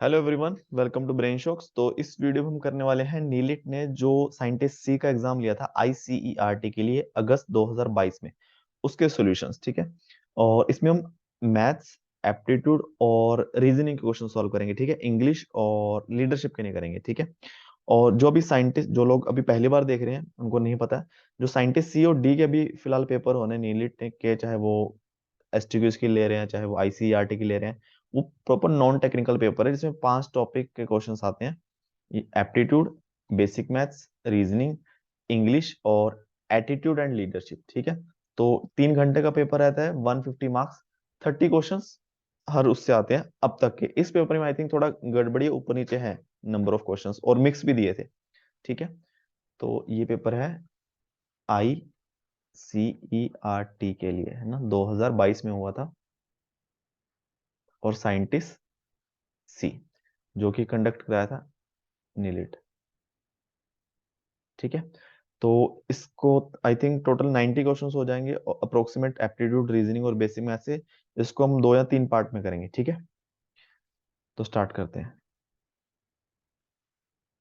Hello everyone, welcome to brain shocks. तो इस video में हम करने वाले हैं नीलिट ने जो साइंटिस्ट सी का एग्जाम लिया था आईसीईआरटी के लिए अगस्त 2022 में, उसके सॉल्यूशंस। ठीक है। और इसमें हम मैथ्स, एप्टीट्यूड और रीजनिंग के क्वेश्चन सॉल्व करेंगे। ठीक है। इंग्लिश और लीडरशिप के नहीं करेंगे। ठीक है। और जो अभी साइंटिस्ट, जो लोग अभी पहली बार देख रहे हैं उनको नहीं पता है, जो साइंटिस्ट सी और डी के अभी फिलहाल पेपर होने नीलिट के, चाहे वो एसटीक्यूज की ले रहे हैं चाहे वो आईसीईआरटी की ले रहे हैं, वो प्रॉपर नॉन टेक्निकल पेपर है जिसमें 5 टॉपिक के क्वेश्चंस आते हैं। Aptitude, basic maths, reasoning, English और एटीट्यूड एंड लीडरशिप। ठीक है। तो 3 घंटे का पेपर रहता है, 150 मार्क्स, 30 क्वेश्चंस हर उससे आते हैं अब तक के। इस पेपर में आई थिंक थोड़ा गड़बड़ी ऊपर नीचे है, नंबर ऑफ क्वेश्चंस और मिक्स भी दिए थे। ठीक है। तो ये पेपर है आई सी आर टी के लिए, है ना, 2022 में हुआ था। और साइंटिस्ट सी, जो कि कंडक्ट कराया था नीलिट। ठीक है। तो इसको आई थिंक टोटल 90 क्वेश्चंस हो जाएंगे, अप्रोक्सीमेट एप्टीट्यूड, रीजनिंग और बेसिक मैथ से। इसको हम 2 या 3 पार्ट में करेंगे। ठीक है। तो स्टार्ट करते हैं।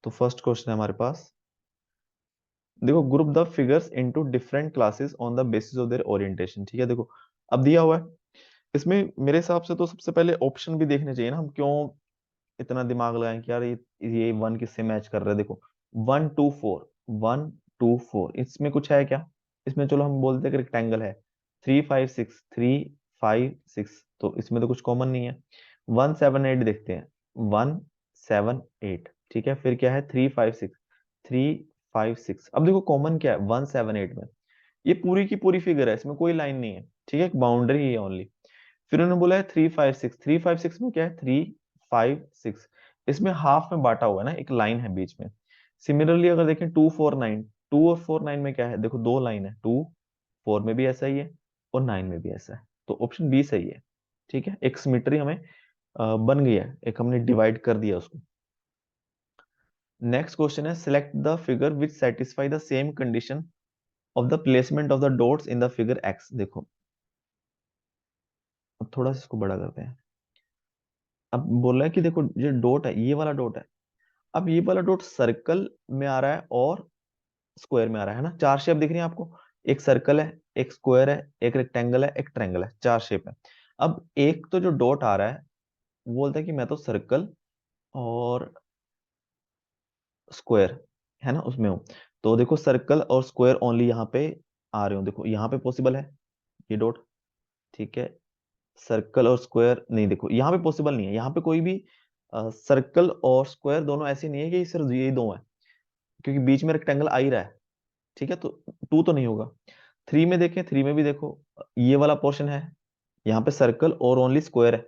तो फर्स्ट क्वेश्चन है हमारे पास, देखो, group the figures into different classes on the basis of their orientation. ठीक है। देखो, अब दिया हुआ है इसमें, मेरे हिसाब से तो सबसे पहले ऑप्शन भी देखने चाहिए ना। हम क्यों इतना दिमाग लगाएं कि यार ये वन किससे मैच कर रहा है। देखो, 1 2 4, 1 2 4, इसमें कुछ है क्या? इसमें चलो हम बोलते हैं कि रेक्टेंगल है। 3 5 6, 3 5 6, तो इसमें तो कुछ कॉमन नहीं है। 1 7 8 देखते हैं, 1 7 8। ठीक है। फिर क्या है? 3 5 6, 3 5 6। अब देखो कॉमन क्या है 1 7 8 में? ये पूरी की पूरी फिगर है, इसमें कोई लाइन नहीं है। ठीक है, एक बाउंड्री ही है ओनली। फिर उन्होंने बोला है 3 5 6, 3 5 6 में क्या है? 3 5 6, इसमें हाफ में बांटा हुआ है ना, एक लाइन है बीच में। सिमिलरली अगर देखें 2 4 9, 2 और 4 9 में क्या है? देखो, 2 लाइन है। 2 4 में भी ऐसा ही है और 9 में भी ऐसा है, तो ऑप्शन बी सही है। ठीक है, एक सिमिट्री हमें बन गई है, एक हमने डिवाइड कर दिया उसको। नेक्स्ट क्वेश्चन है, select the figure which satisfy the same condition of the placement of the dots in the figure x. देखो, अब थोड़ा सा इसको बड़ा करते हैं। अब बोल रहा है कि देखो, ये डॉट है, ये वाला डॉट है। अब ये वाला डॉट सर्कल में आ रहा है और स्क्वायर में आ रहा है ना। 4 शेप दिख रही है आपको, एक सर्कल है, एक स्क्वायर है, एक रेक्टेंगल है, एक ट्रायंगल है, 4 शेप है। अब एक तो जो डॉट आ रहा है वो बोलता है कि मैं तो सर्कल और स्क्वायर, है ना, उसमें हूं। तो देखो, सर्कल और स्क्वायर ओनली यहाँ पे आ रहे हो। देखो यहाँ पे पॉसिबल है ये डॉट। ठीक है। सर्कल और स्क्वायर नहीं, देखो यहाँ पे पॉसिबल नहीं है। यहाँ पे कोई भी सर्कल और स्क्वायर दोनों ऐसे नहीं है कि सिर्फ यही दो है, क्योंकि बीच में रेक्टेंगल आ ही रहा है। ठीक है, तो 2 तो नहीं होगा। 3 में देखें, 3 में भी देखो ये वाला पोर्शन है, यहाँ पे सर्कल और ओनली स्क्वायर है।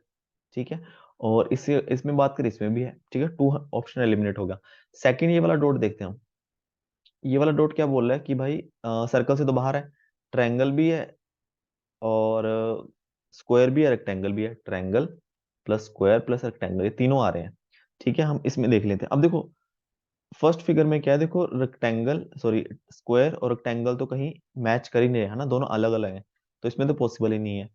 ठीक है। और इससे इसमें बात करें, इसमें भी है। ठीक है, 2 ऑप्शन एलिमिनेट होगा। सेकंड, ये वाला डॉट देखते हैं हम। ये वाला डॉट क्या बोल रहा है कि भाई सर्कल से तो बाहर है, ट्रायंगल भी है और स्क्वायर भी है, रेक्टेंगल भी है। Triangle plus square plus rectangle, ये तीनों आ रहे हैं। ठीक है, हम इसमें देख लेते हैं। अब देखो, फर्स्ट फिगर में क्या है? देखो, रेक्टेंगल, सॉरी, स्क्वायर और रेक्टेंगल तो कहीं मैच कर ही नहीं रहे, है ना, दोनों अलग अलग हैं, तो इसमें तो पॉसिबल ही नहीं है।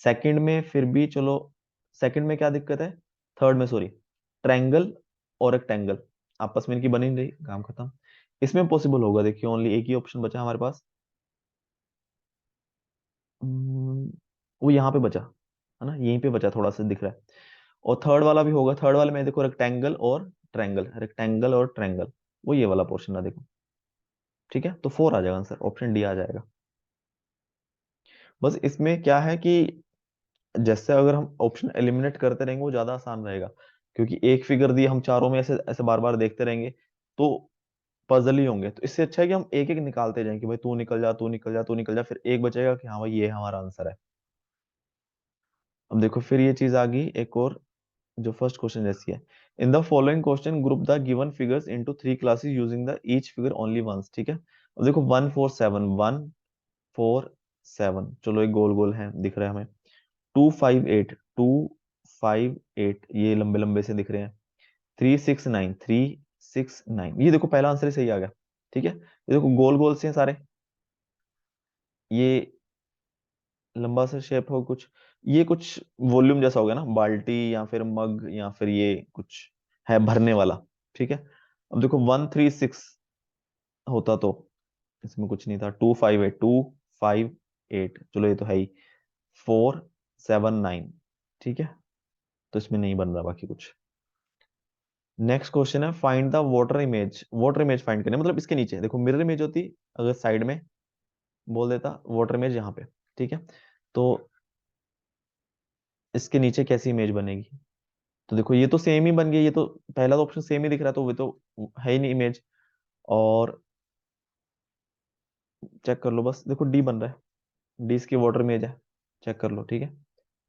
सेकंड में फिर भी चलो, सेकंड में क्या दिक्कत है? थर्ड में, सॉरी, ट्रायंगल और रेक्टेंगल आपस में इनकी बनी नहीं रही, काम खत्म। इसमें पॉसिबल होगा, देखिए ओनली एक ही ऑप्शन बचा हमारे पास। हम्म, वो यहाँ पे बचा, है ना, यहीं पे बचा, थोड़ा सा दिख रहा है। और थर्ड वाला भी होगा। थर्ड वाले में देखो, रेक्टेंगल और ट्रायंगल, रेक्टेंगल और ट्रायंगल, वो ये वाला पोर्शन है, देखो। ठीक है, तो 4 आ जाएगा आंसर, ऑप्शन डी आ जाएगा। बस इसमें क्या है कि जैसे अगर हम ऑप्शन एलिमिनेट करते रहेंगे वो ज्यादा आसान रहेगा, क्योंकि एक फिगर दी, हम चारों में ऐसे ऐसे बार बार देखते रहेंगे तो पजल ही होंगे। तो इससे अच्छा है कि हम एक एक निकालते जाएं कि भाई तू निकल जा, तू निकल जा, तू निकल जा, फिर एक बचेगा कि हाँ भाई ये हमारा आंसर है। अब देखो, फिर ये चीज आ गई एक और, जो फर्स्ट क्वेश्चन जैसी है। In the following question group the given figures into 3 classes using the each figure only once. ठीक है। अब देखो, 1 4 7, 1 4 7, चलो एक गोल गोल है दिख रहा है हमें। 2 5 8, 2 5 8, ये लंबे लंबे से दिख रहे हैं। 3 6 9, 3 6 9, ये देखो पहला आंसर ही सही आ गया। ठीक है, ये देखो गोल गोल से हैं सारे, ये लंबा सा शेप हो कुछ। ये कुछ वॉल्यूम जैसा हो गया ना, बाल्टी या फिर मग या फिर ये कुछ है भरने वाला। ठीक है, अब देखो 136 होता तो इसमें कुछ नहीं था, 258, 258, चलो ये तो है ही, 479। ठीक है, तो इसमें नहीं बन रहा बाकी कुछ। नेक्स्ट क्वेश्चन है, find the water image. Water image find करने मतलब इसके नीचे देखो, मिरर इमेज होती अगर साइड में बोल देता, वाटर इमेज यहाँ पे। ठीक है, तो इसके नीचे कैसी इमेज बनेगी? तो देखो ये तो सेम ही बन गई, ये तो पहला तो ऑप्शन सेम ही दिख रहा है, तो वो तो है ही नहीं इमेज। और चेक कर लो बस, देखो डी बन रहा है, डी इसकी वाटर इमेज है, चेक कर लो। ठीक है,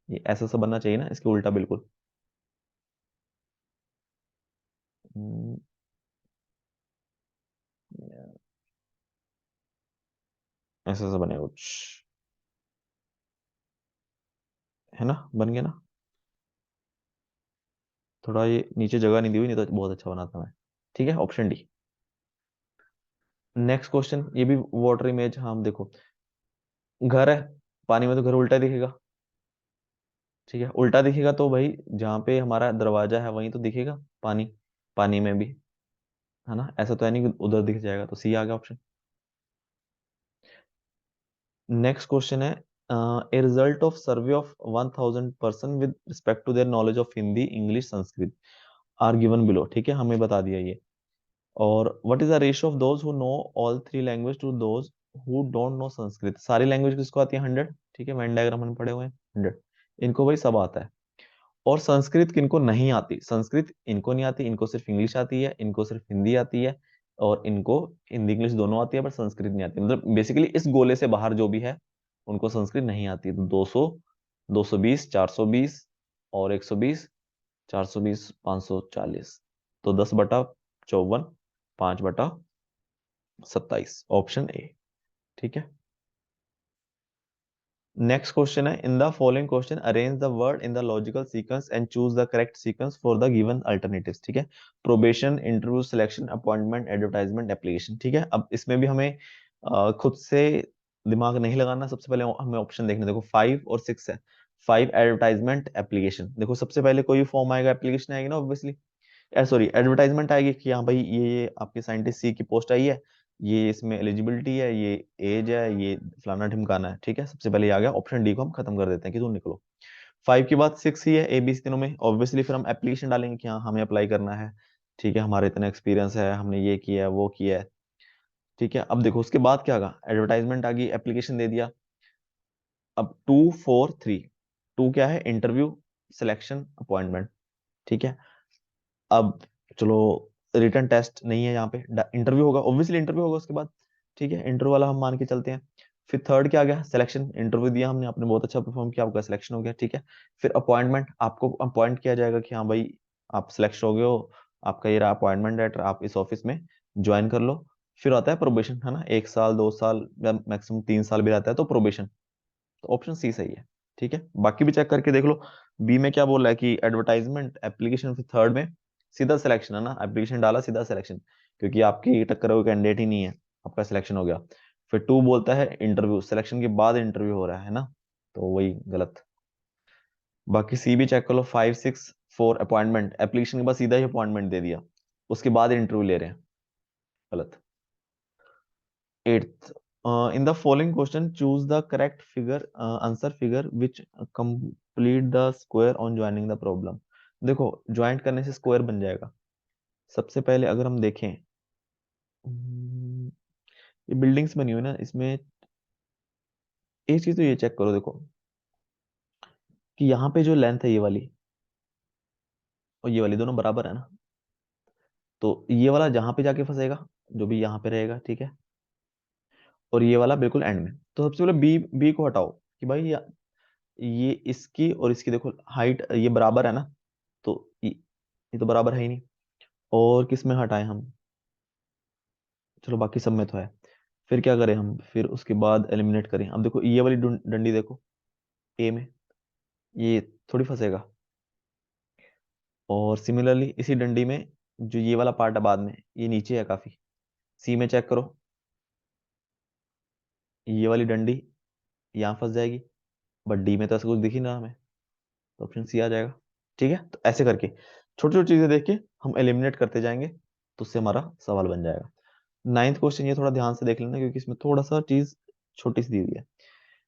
ये ऐसा सा बनना चाहिए ना, इसके उल्टा बिल्कुल। हम्म, ऐसा सा बनेगा कुछ, है ना, बन गया ना। थोड़ा ये नीचे जगह नहीं दी हुई, नहीं तो बहुत अच्छा बनाता मैं। ठीक है, ऑप्शन डी। नेक्स्ट क्वेश्चन, ये भी वाटर इमेज। हाँ देखो, घर है, पानी में तो घर उल्टा दिखेगा। ठीक है, उल्टा दिखेगा तो भाई जहाँ पे हमारा दरवाजा है वहीं तो दिखेगा पानी, पानी में भी, है ना। ऐसा तो है नहीं कि उधर दिख जाएगा, तो सी आ गया ऑप्शन। नेक्स्ट क्वेश्चन है, a result of survey of 1000 person with respect to their knowledge of Hindi, English, Sanskrit are given below. ठीक है, हमें बता दिया ये। और what is the ratio of those who know all three language to those who don't know Sanskrit. सारी language किसको आती है? 100। ठीक है, वेन डायग्राम हमने पढ़े हुए हैं, 100। इनको भाई सब आता है। और संस्कृत किनको नहीं आती? संस्कृत इनको नहीं आती, इनको सिर्फ इंग्लिश आती है, इनको सिर्फ हिंदी आती है, और इनको हिंदी इंग्लिश दोनों आती है, पर संस्कृत नहीं आती। मतलब बेसिकली इस गोले से बाहर जो भी है उनको संस्कृत नहीं आती। तो 200, 220, 420 और 120, 420, 540, तो 10/54, 5/27, ऑप्शन ए। ठीक है, नेक्स्ट क्वेश्चन है, in the following question arrange the word in the logical sequence and choose the correct sequence for the given alternatives. ठीक है, probation, interview, selection, appointment, advertisement, application. ठीक है, अब इसमें भी हमें खुद से दिमाग नहीं लगाना। सबसे पहले हमें ऑप्शन देखने, देखो 5 और 6 है। 5 एडवर्टाइजमेंट, एप्लीकेशन। देखो सबसे पहले कोई भी फॉर्म आएगा, एप्लीकेशन आएगी ना ऑब्वियसली, सॉरी एडवर्टाइजमेंट आएगी कि हाँ भाई ये आपके साइंटिस्ट सी की पोस्ट आई है, ये इसमें एलिजिबिलिटी है, ये एज है, ये फलाना ढिमकाना है। ठीक है, सबसे पहले ये आ गया, ऑप्शन डी को हम खत्म कर देते हैं कि तुम निकलो। 5 के बाद 6 ही है, ए बी सी तीनों में। ऑब्वियसली फिर हम एप्लीकेशन डालेंगे कि हाँ हमें अप्लाई करना है। ठीक है, हमारा इतना एक्सपीरियंस है, हमने ये किया है, वो किया है। ठीक है, अब देखो उसके बाद क्या आगा, एडवर्टाइजमेंट आ गई, एप्लीकेशन दे दिया। अब 2 4 3, 2 क्या है? Interview, selection, appointment. ठीक है, अब चलो, रिटर्न टेस्ट नहीं है यहाँ पे, इंटरव्यू होगा, ऑब्वियसली इंटरव्यू होगा उसके बाद। ठीक है, इंटरव्यू वाला हम मान के चलते हैं। फिर थर्ड क्या आ गया? सिलेक्शन। इंटरव्यू दिया हमने, आपने बहुत अच्छा परफॉर्म किया, आपका सिलेक्शन हो गया। ठीक है, फिर अपॉइंटमेंट, आपको अपॉइंट किया जाएगा कि हाँ भाई आप सिलेक्ट हो गए हो, आपका ये रहा अपॉइंटमेंट लेटर, आप इस ऑफिस में ज्वाइन कर लो। फिर आता है प्रोबेशन, है ना, 1 साल, 2 साल या मैक्सिमम 3 साल भी रहता है, तो प्रोबेशन। तो ऑप्शन सी सही है। ठीक है, बाकी भी चेक करके देख लो। बी में क्या बोल रहा है कि एडवर्टाइजमेंट, एप्लीकेशन, फिर थर्ड में सीधा सिलेक्शन, है ना, एप्लीकेशन डाला सीधा सिलेक्शन, क्योंकि आपकी टक्कर कोई कैंडिडेट ही नहीं है, आपका सिलेक्शन हो गया। फिर 2 बोलता है इंटरव्यू, सिलेक्शन के बाद इंटरव्यू हो रहा है ना, तो वही गलत। बाकी सी भी चेक कर लो, 5 6 4 अपॉइंटमेंट, एप्लीकेशन के बाद सीधा ही अपॉइंटमेंट दे दिया, उसके बाद इंटरव्यू ले रहे हैं, गलत। Eighth, in the following question choose the correct figure, answer figure which complete the square on joining the problem। देखो ज्वाइंट करने से स्क्वायर बन जाएगा। सबसे पहले अगर हम देखें, ये बिल्डिंग्स बनी हुई है ना, इसमें एक चीज तो ये चेक करो, देखो कि यहाँ पे जो लेंथ है ये वाली और ये वाली दोनों बराबर है ना, तो ये वाला जहां पे जाके फंसेगा, जो भी यहाँ पे रहेगा। ठीक है, और ये वाला बिल्कुल एंड में। तो सबसे पहले बी बी को हटाओ कि भाई ये इसकी और इसकी देखो हाइट ये बराबर है ना, तो ये तो बराबर है ही नहीं। और किस में हटाएं हम? चलो बाकी सब में तो है। फिर क्या करें हम? फिर उसके बाद एलिमिनेट करें। अब देखो ये वाली डंडी देखो, ए में ये थोड़ी फंसेगा। और सिमिलरली इसी डंडी में जो ये वाला पार्ट है बाद में, ये नीचे है काफी, सी में चेक करो, ये वाली डंडी यहाँ फंस जाएगी, बट डी में तो ऐसा कुछ दिख ही नहीं रहा हमें, तो ऑप्शन सी आ जाएगा। ठीक है, तो ऐसे करके छोटी छोटी चीजें देख के हम एलिमिनेट करते जाएंगे, तो उससे हमारा सवाल बन जाएगा। नाइन्थ क्वेश्चन ये थोड़ा ध्यान से देख लेना, क्योंकि इसमें थोड़ा सा चीज छोटी सी दी हुई है।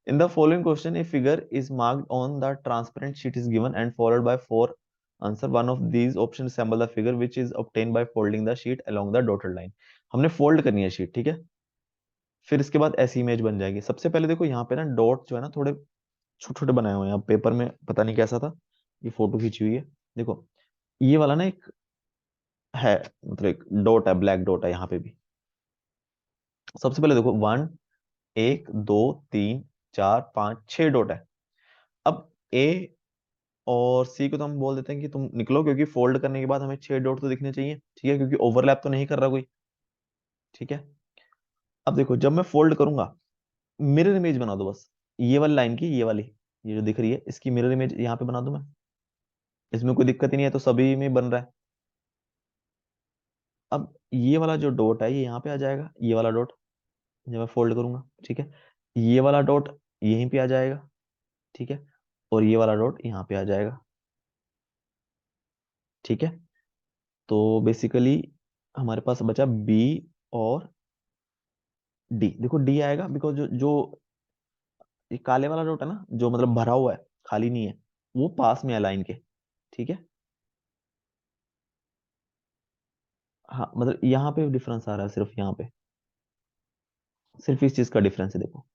In the following question a figure is marked on the transparent sheet is given and followed by four answer, one of these option resemble the figure which is obtained by folding the sheet along the dotted line. हमने fold करनी है sheet, ठीक है। फिर इसके बाद ऐसी image बन जाएगी। सबसे पहले देखो यहाँ पे ना डॉट जो है ना थोड़े छोटे छोटे बनाए हुए हैं, पेपर में पता नहीं कैसा था, ये फोटो खींची हुई है। देखो ये वाला ना एक है, मतलब एक डॉट है, ब्लैक डॉट है यहाँ पे भी। सबसे पहले देखो वन, एक दो तीन चार पांच छह डॉट है। अब ए और सी को तो हम बोल देते हैं कि तुम निकलो, क्योंकि फोल्ड करने के बाद हमें छह डॉट तो दिखने चाहिए, ठीक है, क्योंकि ओवरलैप तो नहीं कर रहा कोई। ठीक है, अब देखो जब मैं फोल्ड करूंगा, मिरर इमेज बना दो बस, ये वाली लाइन की, ये वाली, ये जो दिख रही है इसकी मिरर इमेज यहाँ पे बना दूं मैं। इसमें कोई दिक्कत ही नहीं है, तो सभी में बन रहा है। अब ये वाला जो डॉट है ये यहाँ पे आ जाएगा, ये वाला डॉट जब मैं फोल्ड करूंगा, ठीक है। ये वाला डॉट यहीं पे आ जाएगा, ठीक है, और ये वाला डॉट यहाँ पे आ जाएगा। ठीक है, तो बेसिकली हमारे पास बचा बी और डी। देखो डी आएगा बिकॉज जो जो ये काले वाला डॉट है ना, जो मतलब भरा हुआ है, खाली नहीं है, वो पास में है लाइन के। ठीक है, हाँ मतलब यहाँ पे डिफरेंस आ रहा है, सिर्फ यहाँ पे, सिर्फ इस चीज का डिफरेंस है देखो।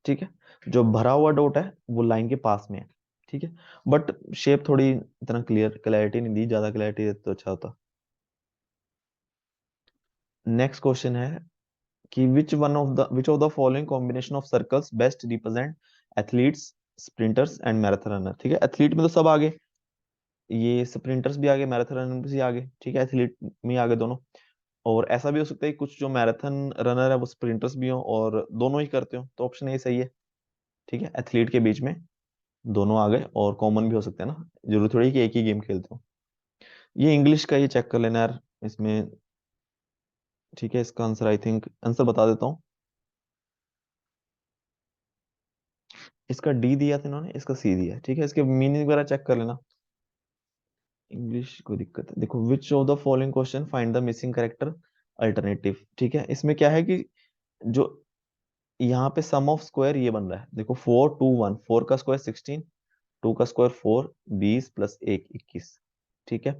ठीक है, जो भरा हुआ डॉट है वो लाइन के पास में है। ठीक है, बट शेप थोड़ी इतना क्लैरिटी नहीं दी, ज्यादा क्लैरिटी देते तो अच्छा होता। नेक्स्ट क्वेश्चन है कि which of the following combination of circles best represent athletes, sprinters and marathon runner. ठीक है, एथलीट में तो सब आगे, ये स्प्रिंटर्स भी आगे, मैराथन रनर भी आगे, ठीक है, एथलीट में आगे दोनों। और ऐसा भी हो सकता है कि कुछ जो मैराथन रनर है वो स्प्रिंटर्स भी हो और दोनों ही करते हो, तो ऑप्शन ए सही है। ठीक है, एथलीट के बीच में दोनों आ गए, और कॉमन भी हो सकते हैं ना, जरूरी थोड़ी है कि एक ही गेम खेलते हो। ये इंग्लिश का ये चेक कर लेना यार इसमें। ठीक है, इसका आंसर आई थिंक, आंसर बता देता हूँ। इसका डी दिया था इन्होंने, इसका सी दिया है, ठीक है, इसके मीनिंग वगैरह चेक कर लेना। इंग्लिश को दिक्कत है। देखो which of the following question find the missing character alternative. ठीक है, इसमें क्या है कि जो यहाँ पे सम ऑफ स्क्वायर ये बन रहा है, देखो फोर टू वन, फोर का स्क्वायर 16, टू का स्क्वायर 4, 20 प्लस एक 21। ठीक है,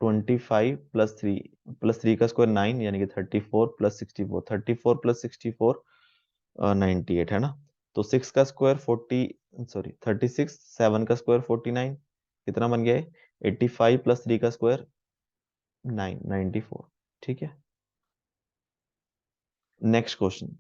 25 प्लस थ्री, प्लस थ्री का स्क्वायर 9, यानी कि 34 प्लस 64, 34 प्लस 64 98 है ना। तो 6 का स्क्वायर 40, सॉरी 36, 7 का स्क्वायर 49, कितना बन गया है? 85 प्लस 3 का स्क्वायर 9, 94। ठीक है, next question.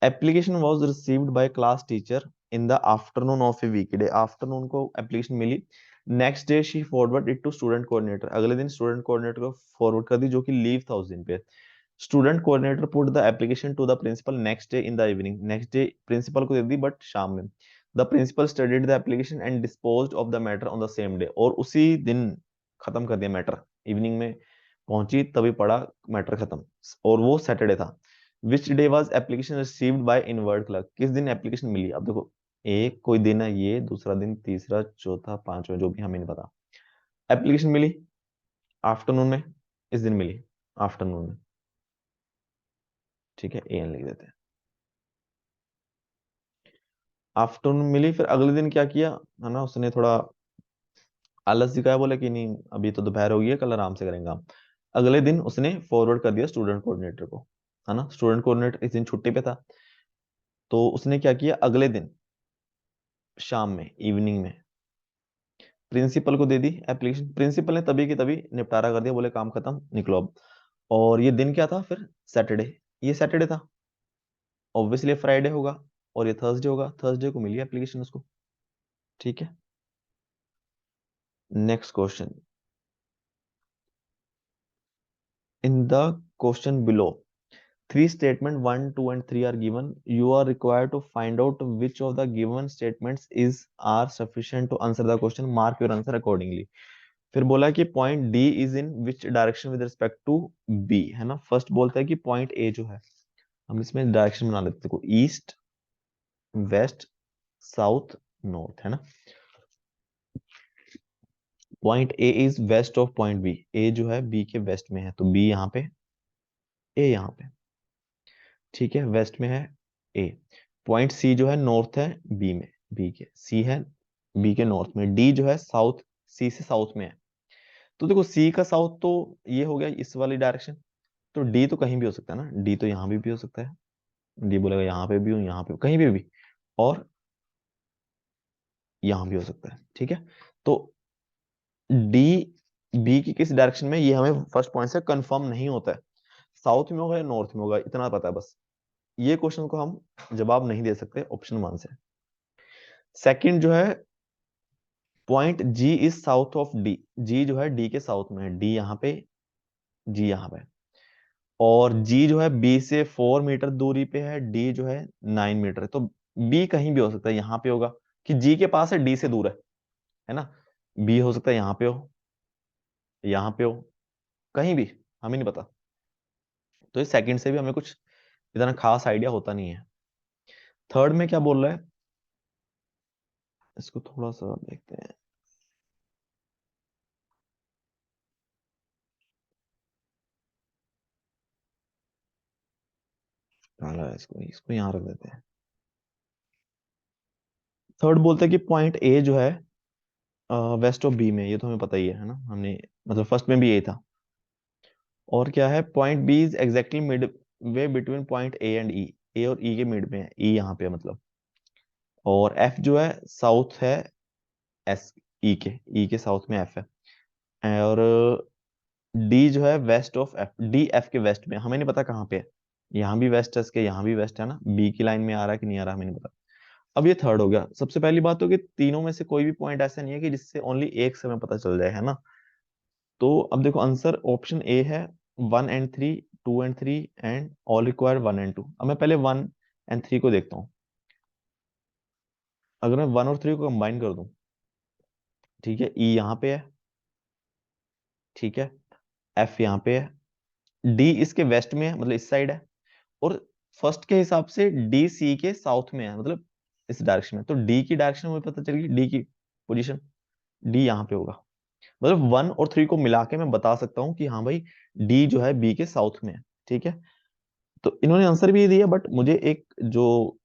Application was received by class teacher in the afternoon of a weekday. Afternoon को एप्लीकेशन मिली, next day she forward it to student coordinator. अगले दिन स्टूडेंट कोऑर्डिनेटर को फॉरवर्ड कर दी, जो कि लीव था उस दिन पे। Student coordinator put the application to the principal next day in the evening. Next day principal को दे दी, बट शाम में। The principal studied the application and disposed of the matter on the same day. और उसी दिन खत्म कर दिया मैटर, इवनिंग में पहुंची तभी पढ़ा, मैटर खत्म। और वो सैटरडे था। Which day was application received by inward clerk. किस दिन एप्लीकेशन मिली? अब देखो एक कोई दिन है, ये दूसरा दिन, तीसरा, चौथा, पांचवा, जो भी हमें नहीं पता। एप्लीकेशन मिली आफ्टरनून में, इस दिन मिली आफ्टरनून में। ठीक है, एन लिख देते हैं। आफ्टरनून मिली, फिर अगले दिन क्या किया, है ना, उसने थोड़ा आलस दिखाया, बोले कि नहीं अभी तो दोपहर हो गई है, कल आराम से करेंगे हम। अगले दिन उसने फॉरवर्ड कर दिया स्टूडेंट कोऑर्डिनेटर को, है ना। स्टूडेंट कोऑर्डिनेटर इस दिन छुट्टी पे था, तो उसने क्या किया, अगले दिन शाम में, इवनिंग में प्रिंसिपल को दे दी एप्लीकेशन। प्रिंसिपल ने तभी की तभी निपटारा कर दिया, बोले काम खत्म, निकलो अब। और ये दिन क्या था फिर? सैटरडे। ये सैटरडे था, ऑब्वियसली फ्राइडे होगा, और ये थर्सडे होगा, थर्सडे को मिली एप्लीकेशन उसको। ठीक है, next question. In the question below three statement 1 2 and 3 are given. You are required to find out which of the given statements is are sufficient to answer the question. Mark your answer accordingly. फिर बोला कि point D is in which direction with respect to B, है ना। First बोलता है कि point A जो है, हम इसमें डायरेक्शन बना लेते हैं, देखो ईस्ट वेस्ट, साउथ, नॉर्थ, है ना। Point A is west of point B, A जो है बी के वेस्ट में है, तो बी यहाँ पे, ए यहाँ पे, ठीक है, वेस्ट में है ए। पॉइंट सी जो है नॉर्थ है बी में, बी के, सी है बी के नॉर्थ में, डी जो है साउथ, सी से साउथ में है। तो देखो सी का साउथ तो ये हो गया इस वाली डायरेक्शन, तो डी तो कहीं भी हो सकता है ना, डी तो यहाँ भी हो सकता है, डी बोलेगा यहाँ पे भी हूँ, यहाँ पे कहीं भी, और यहाँ भी हो सकता है, ठीक है। तो डी बी की किस डायरेक्शन में, ये हमें फर्स्ट पॉइंट से कंफर्म नहीं होता है, साउथ में होगा या नॉर्थ में होगा इतना पता है बस। ये क्वेश्चन को हम जवाब नहीं दे सकते ऑप्शन वन से। सेकंड जो है, point G is south of D, G जो है डी के साउथ में है, डी यहाँ पे, जी यहाँ पे, और जी जो है बी से 4 मीटर दूरी पे है, डी जो है 9 मीटर है, तो बी कहीं भी हो सकता है, यहाँ पे होगा कि जी के पास है, डी से दूर है ना। बी हो सकता है यहाँ पे हो, यहाँ पे हो, कहीं भी, हमें नहीं पता। तो इस सेकंड से भी हमें कुछ इतना खास आइडिया होता नहीं है। थर्ड में क्या बोल रहा है, इसको थोड़ा सा देखते हैं। इसको इसको यहाँ रख देते हैं। थर्ड बोलते हैं कि पॉइंट ए जो है वेस्ट ऑफ बी में, ये तो हमें पता ही है ना, हमने मतलब फर्स्ट में भी ये था। और क्या है, point B is exactly mid way between point A and E, A और ई के मिड में है, ई यहाँ पे है मतलब। और एफ जो है साउथ है एस, ई के साउथ में एफ है। और डी जो है west of F, D F के वेस्ट में, हमें नहीं पता कहाँ पे है, यहाँ भी वेस्ट है इसके, यहाँ भी वेस्ट है ना, बी की लाइन में आ रहा है कि नहीं आ रहा हमें नहीं पता। अब ये थर्ड हो गया। सबसे पहली बात तो कि तीनों में से कोई भी पॉइंट ऐसा नहीं है कि जिससे ओनली एक से हमें पता चल जाए, है ना। तो अब देखो आंसर ऑप्शन ए है, 1 and 3, 2 and 3 and all require 1 and 2। अब मैं पहले 1 and 3 को देखता हूँ। अगर मैं 1 और 3 को कंबाइन कर दूं, ठीक है, ई यहाँ पे है, ठीक है, एफ यहाँ पे है, डी इसके वेस्ट में है मतलब इस साइड है, और फर्स्ट के हिसाब से डी सी के साउथ में है मतलब इस डायरेक्शन में, तो डी की डायरेक्शन मुझे पता चल गई, डी की पोजीशन, डी यहाँ पे होगा। मतलब 1 और 3 को मिला के मैं बता सकता हूँ कि हाँ भाई डी जो है बी के साउथ में है, ठीक है। तो इन्होंने आंसर भी दिया, बट मुझे एक जो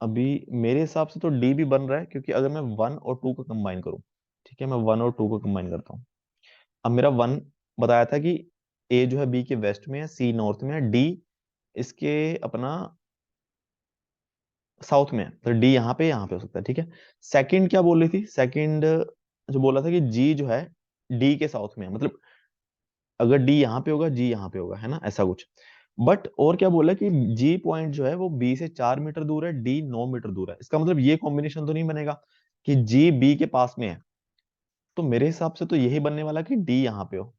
अभी मेरे हिसाब से तो डी भी बन रहा है, क्योंकि अगर मैं 1 और 2 को कंबाइन करूँ, ठीक है, मैं 1 और 2 को कंबाइन करता हूँ। अब मेरा 1 बताया था कि ए जो है बी के वेस्ट में है, सी नॉर्थ में है, डी इसके अपना साउथ में है, तो डी यहाँ पे हो सकता है, ठीक है। सेकंड क्या बोल रही थी, सेकंड जो बोला था कि जी जो है डी के साउथ में है, मतलब अगर डी यहाँ पे होगा जी यहाँ पे होगा, है ना, ऐसा कुछ। बट और क्या बोला कि जी पॉइंट जो है वो बी से 4 मीटर दूर है, डी 9 मीटर दूर है, इसका मतलब ये कॉम्बिनेशन तो नहीं बनेगा कि जी बी के पास में है। तो मेरे हिसाब से तो यही बनने वाला कि डी यहाँ पे हो।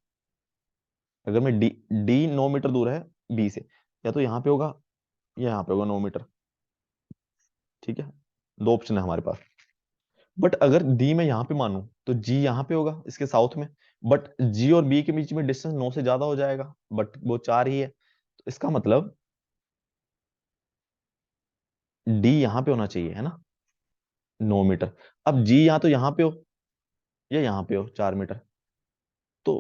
अगर मैं डी, डी 9 मीटर दूर है बी से, या तो यहाँ पे होगा या यहाँ पे होगा 9 मीटर, ठीक है। दो ऑप्शन है हमारे पास। बट अगर डी में यहाँ पे मानूं तो जी यहाँ पे होगा इसके साउथ में, बट जी और बी के बीच में डिस्टेंस 9 से ज्यादा हो जाएगा, बट वो 4 ही है, तो इसका मतलब डी यहाँ पे होना चाहिए, है ना, 9 मीटर। अब जी या तो यहाँ पे हो या यहाँ पे हो 4 मीटर, तो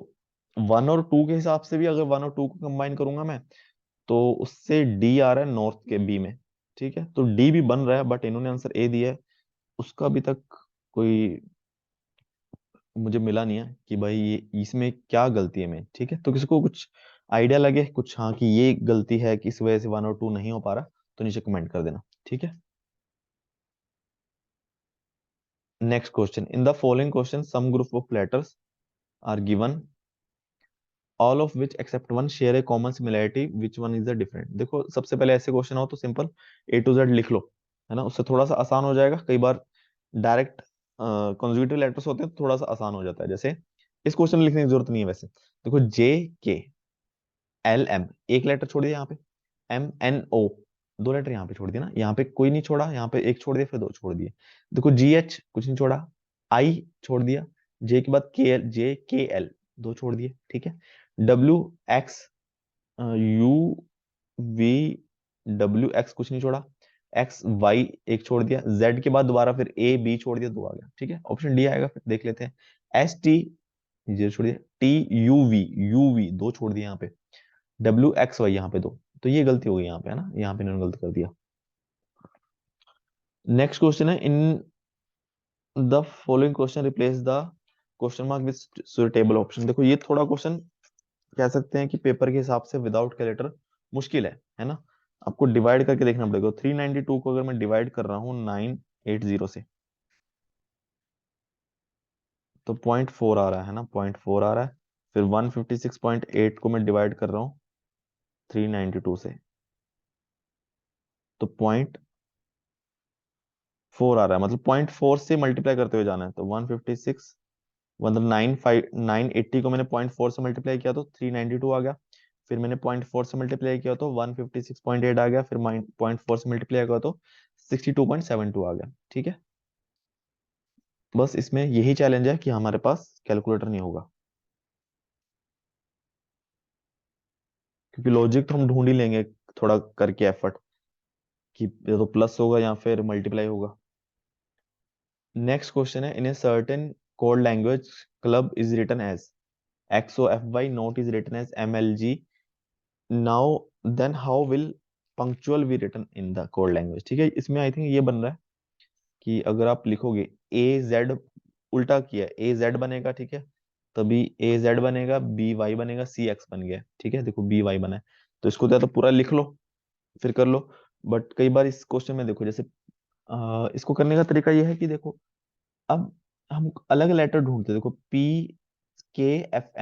1 और 2 के हिसाब से भी अगर 1 और 2 को कंबाइन करूंगा मैं, तो उससे डी आ रहा है नॉर्थ के बी में, ठीक है, तो डी भी बन रहा है, बट इन्होंने आंसर ए दिया है। उसका अभी तक कोई मुझे मिला नहीं है कि भाई ये इसमें क्या गलती है में, ठीक है। तो किसी को कुछ आइडिया लगे कुछ, हाँ कि ये गलती है कि इस वजह से 1 और 2 नहीं हो पा रहा, तो नीचे कमेंट कर देना, ठीक है। Next question, in the following question some group of letters are given, all of which except one share a common similarity, which one is the different. देखो सबसे पहले ऐसे क्वेश्चन हो तो सिंपल A to Z लिख लो, है ना, उससे थोड़ा सा आसान हो जाएगा। कई बार डायरेक्ट कंजुगेटिव लेटर्स होते हैं तो थोड़ा सा आसान हो जाता है, जैसे इस क्वेश्चन में लिखने की जरूरत नहीं है वैसे। देखो JK LM, एक लेटर छोड़ दिया यहाँ पे, MNO, दो लेटर यहाँ पे छोड़ दिया ना, यहाँ पे कोई नहीं छोड़ा, यहाँ पे एक छोड़ दिया, फिर दो छोड़ दिए। देखो GH कुछ नहीं छोड़ा, I छोड़ दिया, J के बाद JKL, दो छोड़ दिए, ठीक है। WX, U V, WX कुछ नहीं छोड़ा, एक्स वाई एक छोड़ दिया, जेड के बाद दोबारा फिर ए बी छोड़ दिया, दो आ गया। ठीक है, ऑप्शन डी आएगा। फिर देख लेते हैं, एस टी जीरो छोड़ दिया, T U V, U V दो छोड़ दिया यहाँ पे, डब्ल्यू एक्स वाई यहाँ पे दो। तो ये गलती हो गई यहाँ पे, है ना, यहाँ पे इन्होंने गलत कर दिया। नेक्स्ट क्वेश्चन है, in the following question replace the question mark with suitable option. देखो ये थोड़ा क्वेश्चन कह सकते हैं कि पेपर के हिसाब से विदाउट कैलकुलेटर मुश्किल है ना। आपको डिवाइड करके देखना पड़ेगा। 392 को अगर मैं डिवाइड कर रहा हूँ 980 से, तो 0.4 आ रहा है ना, 0.4 आ रहा है। फिर 156.8 को मैं डिवाइड कर रहा हूँ 392 से, तो 0.4 आ रहा है। मतलब 0.4 से मल्टीप्लाई करते हुए जाना है, तो 156, मतलब 980 को मैंने 0.4 से मल्टीप्लाई किया तो 392 आ गया। फिर मैंने 0.4 से मल्टीप्लाई किया तो 156.8 आ गया। फिर 0.4 से मल्टीप्लाई किया तो 62.72 आ गया। ठीक है, बस इसमें यही चैलेंज है कि हमारे पास कैलकुलेटर नहीं होगा, क्योंकि लॉजिक तो हम ढूंढ ही लेंगे थोड़ा करके एफर्ट, कि या तो प्लस होगा या फिर मल्टीप्लाई होगा। नेक्स्ट क्वेश्चन है, in a certain code language club is written as XOFY, note is written as MLG, now then how will punctual be written in the code language. ठीक है, इसमें आई थिंक ये बन रहा है कि अगर आप लिखोगे ए जेड, उल्टा किया ए जेड बनेगा, ठीक है, तभी ए जेड बनेगा, बी वाई बनेगा, सी एक्स बन गया। ठीक है, देखो बी वाई बना है, तो इसको या तो पूरा लिख लो फिर कर लो। बट कई बार इस क्वेश्चन में देखो, जैसे इसको करने का तरीका ये है कि देखो, अब हम अलग लेटर ढूंढते हैं। देखो पी के एफ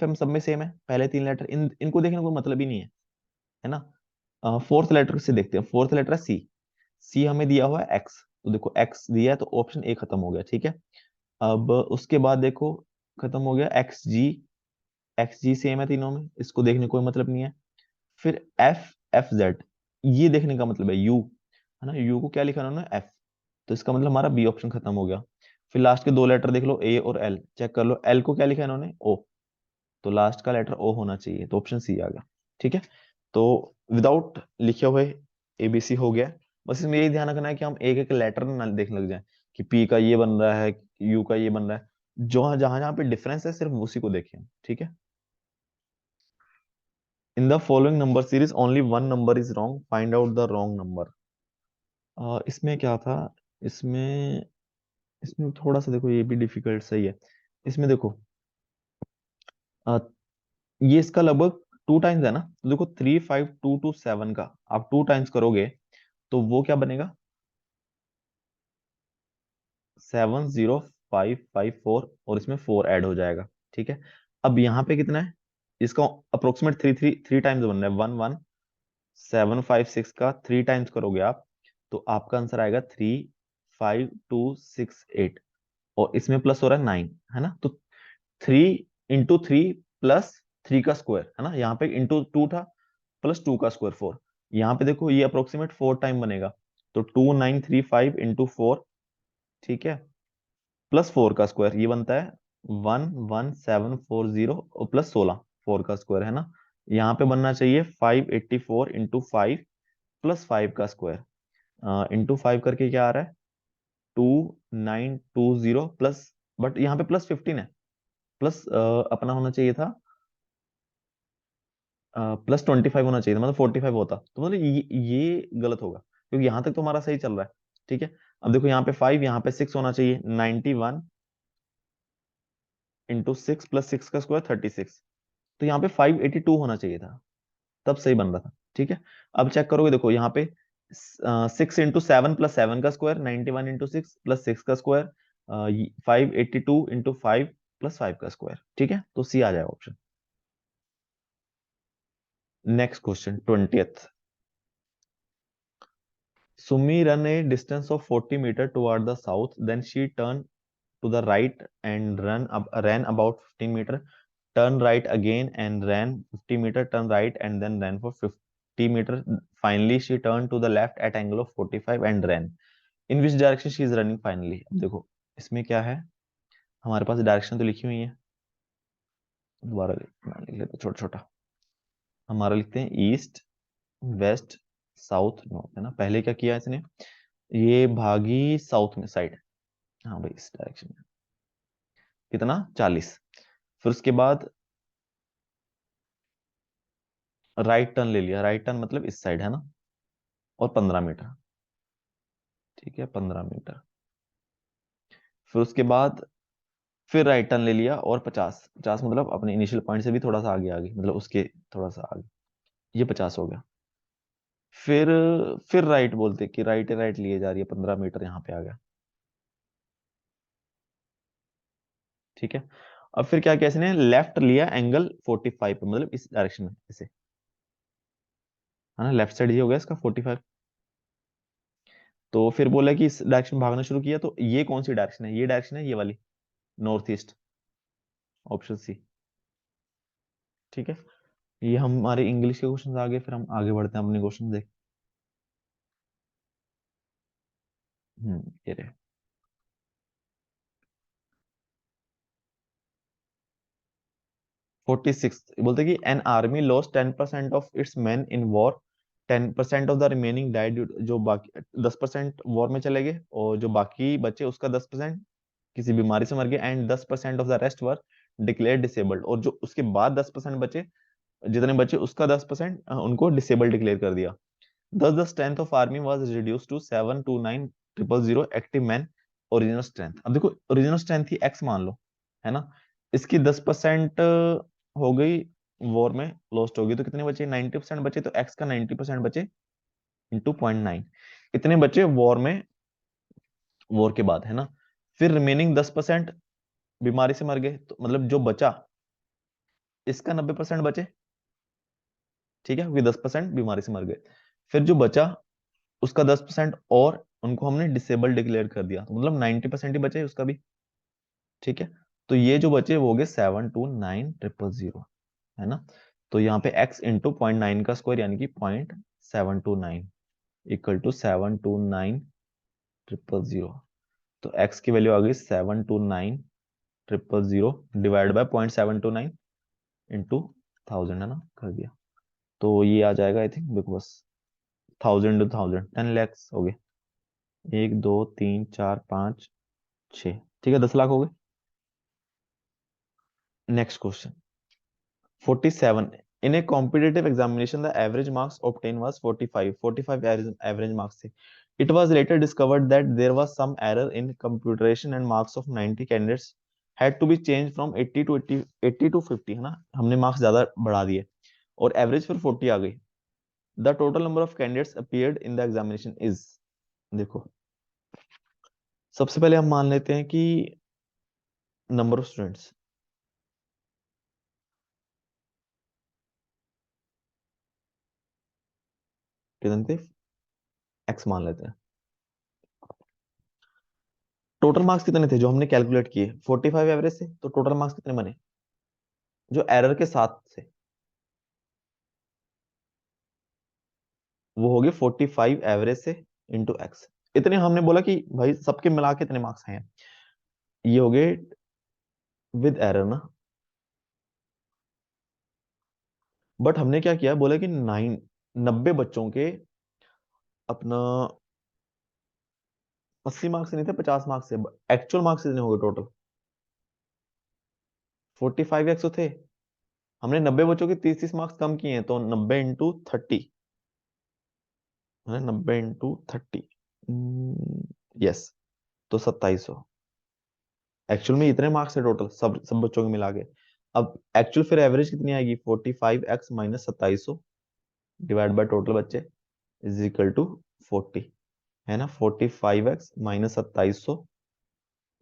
एम सब में सेम है, पहले तीन लेटर, इनको देखने का कोई मतलब ही नहीं है ना। फोर्थ लेटर से देखते हैं, फोर्थ लेटर है सी, सी हमें दिया हुआ है एक्स, तो देखो एक्स दिया है तो ऑप्शन ए खत्म हो गया। ठीक है, अब उसके बाद देखो खत्म हो गया एक्स जी, एक्स जी सेम है तीनों में, इसको देखने का कोई मतलब नहीं है। फिर एफ एफ जेड, ये देखने का मतलब है यू, है ना, यू को क्या लिखा उन्होंने एफ, तो इसका मतलब हमारा बी ऑप्शन खत्म हो गया। फिर लास्ट के दो लेटर देख लो ए और एल, चेक कर लो, एल को क्या लिखा है इन्होंने ओ, तो लास्ट का लेटर ओ होना चाहिए, तो ऑप्शन सी आ गया। ठीक है, तो विदाउट लिखे हुए एबीसी हो गया। बस इसमें यही ध्यान रखना है कि हम एक एक लेटर ना देखने लग जाए कि पी का ये बन रहा है, यू का ये बन रहा है, जो जहां जहां पे डिफरेंस है सिर्फ उसी को देखें। ठीक है, in the following number series only one number is wrong, find out the wrong number. इसमें क्या था, इसमें इसमें थोड़ा सा देखो, ये भी डिफिकल्ट सही है। इसमें देखो अ, ये इसका लगभग टू टाइम्स है ना, तो देखो 35227 का आप टू टाइम्स करोगे तो वो क्या बनेगा, 70554, और इसमें फोर ऐड हो जाएगा। ठीक है, अब यहाँ पे कितना है, इसका approximate three three three times बन रहा है, 11756 का थ्री टाइम्स करोगे आप, तो आपका आंसर आएगा 35268, और इसमें प्लस हो रहा है 9, है ना, तो 3 इंटू 3 प्लस 3 का स्क्वायर, है ना, यहाँ पे इंटू 2 था, प्लस 2 का स्क्वायर 4। यहाँ पे देखो ये अप्रोक्सीमेट 4 टाइम बनेगा, तो 2935 इंटू 4, ठीक है, प्लस 4 का स्क्वायर, ये बनता है 11740, और प्लस 16, 4 का स्क्वायर, है ना। यहाँ पे बनना चाहिए 584 इंटू 5 प्लस 5 का स्क्वायर, इंटू 5 करके क्या आ रहा है, 2920 प्लस, बट यहाँ पे प्लस 15 है, प्लस अपना होना चाहिए था, प्लस 25 होना चाहिए था, मतलब 45 होता, तो मतलब ये गलत होगा, क्योंकि यहाँ तक तो हमारा सही चल रहा है। ठीक है, अब देखो यहाँ पे 5, यहाँ पे 6 होना चाहिए, 91 इंटू 6 प्लस 6 का स्क्वायर 36, तो यहाँ पे 582 होना चाहिए था, तब सही बन रहा था। ठीक है, अब चेक करोगे, देखो यहाँ पे 6 इंटू 7 प्लस 7 का स्क्वायर, 91 इंटू 6 प्लस 6 का स्क्वायर, 582 इंटू 5 प्लस 5 का स्क्वायर। ठीक है, तो सी आ जाएगा option. Next question 20th, Sumi ran a distance of 40 meters toward the south. Then she turned to the right and ran about 15 meters. Turn right again and ran 50 meters. Turn right and then ran for 50 meters. Finally, she turned to the left at angle of 45 and ran. In which direction she is running finally? अब देखो इसमें क्या है, हमारे पास direction तो लिखी हुई है, दोबारा लिख लेते छोटा छोटा। हमारा लिखते हैं ईस्ट, वेस्ट, साउथ नॉर्थ, है ना। पहले क्या किया इसने, ये भागी साउथ में साइड, हाँ भाई इस डायरेक्शन में, कितना 40। फिर उसके बाद राइट टर्न ले लिया, राइट टर्न मतलब इस साइड, है ना, और 15 मीटर, ठीक है 15 मीटर। फिर उसके बाद फिर राइट टर्न ले लिया और 50 50 मतलब अपने इनिशियल पॉइंट से भी थोड़ा सा आगे आगे, मतलब उसके थोड़ा सा आगे, ये 50 हो गया। फिर फिर राइट बोलते कि राइट राइट लिए जा रही है, 15 मीटर यहाँ पे आ गया, ठीक है। अब फिर क्या किया इसने, लेफ्ट लिया एंगल 45 पे, मतलब इस डायरेक्शन में ऐसे, है ना, लेफ्ट साइड ये हो गया इसका 45। तो फिर बोला कि इस डायरेक्शन में भागना शुरू किया, तो ये कौन सी डायरेक्शन है, ये डायरेक्शन है ये वाली, नॉर्थ ईस्ट, ऑप्शन सी, ठीक है। ये हमारे इंग्लिश के क्वेश्चन आ गए, फिर हम आगे बढ़ते हैं अपने क्वेश्चन देख। ये रहे। 46 बोलते कि an army lost 10% of its man in war, 10% of the remaining died, जो बाकी 10% वॉर में चले गए, और जो बाकी बचे उसका 10% किसी बीमारी से मर गए, and 10% of the rest were declare disabled, और जो उसके बाद 10% बचे, जितने बचे उसका 10% उनको डिसेबल डिक्लेयर कर दिया। Thus the strength of army was reduced to 729,000 active man, original strength. अब देखो ओरिजिनल स्ट्रेंथ थी एक्स मान लो, है ना, इसकी 10% हो गई, वॉर में लॉस्ट होगी, तो कितने बचे, 90% बचे, तो एक्स का 90% बचे इंटू 0.9, इतने बचे वॉर में, वॉर के बाद, है ना। फिर रिमेनिंग 10% बीमारी से मर गए, तो मतलब जो बचा इसका 90% बचे, ठीक है, वे 10% बीमारी से मर गए। फिर जो बचा उसका 10% और उनको हमने डिसेबल डिक्लेयर कर दिया, तो मतलब 90% ही बचे उसका भी, ठीक है। तो ये जो बचे वो हो गए 729,000, है ना। तो यहाँ पे x इंटू 0.9 का स्क्वायर यानी कि 0.729 इक्वल टू 729,000। तो x की वैल्यू आ गई 729,000 डिवाइड बाय 0.729 इंटू 1000, है ना, कर दिया। तो ये आ जाएगा आई थिंक, देखो बस 1000 10 lakhs हो गए, 1 2 3 4 5 6, ठीक है 10 लाख हो गए। Next question 47, in a competitive examination the average marks obtained was 45 average marks थे। It was later discovered that there was some error in computation and marks of 90 candidates had to be changed from 80 to 50, है ना, हमने marks ज्यादा बढ़ा दिए और average फिर 40 आ गई। The total number of candidates appeared in the examination is, देखो सबसे पहले हम मान लेते हैं कि नंबर ऑफ स्टूडेंट्स कितने थे, एक्स मान लेते हैं। टोटल मार्क्स कितने थे जो हमने कैलकुलेट किए, 45 एवरेज से, तो टोटल मार्क्स कितने बने जो एरर के साथ से, वो हो गए 45 एवरेज से इंटू एक्स। इतने हमने बोला कि भाई सबके मिला के इतने मार्क्स हैं, ये हो गए विद एरर ना। बट हमने क्या किया, बोला कि 90 बच्चों के अपना 80 मार्क्स नहीं थे, 50 मार्क्स से, एक्चुअल मार्क्स कितने हो गए टोटल, 45 एक्स थे, हमने 90 बच्चों के 30 मार्क्स कम किए हैं, तो 90 इंटू 30, है 90 इंटू 30, यस, तो 2700। एक्चुअल में इतने मार्क्स है टोटल, सब सब बच्चों के मिला के। अब एक्चुअल फिर एवरेज कितनी आएगी, 45x minus 2700 divide by total बच्चे इज इक्वल टू 40, है ना, 45x minus 2700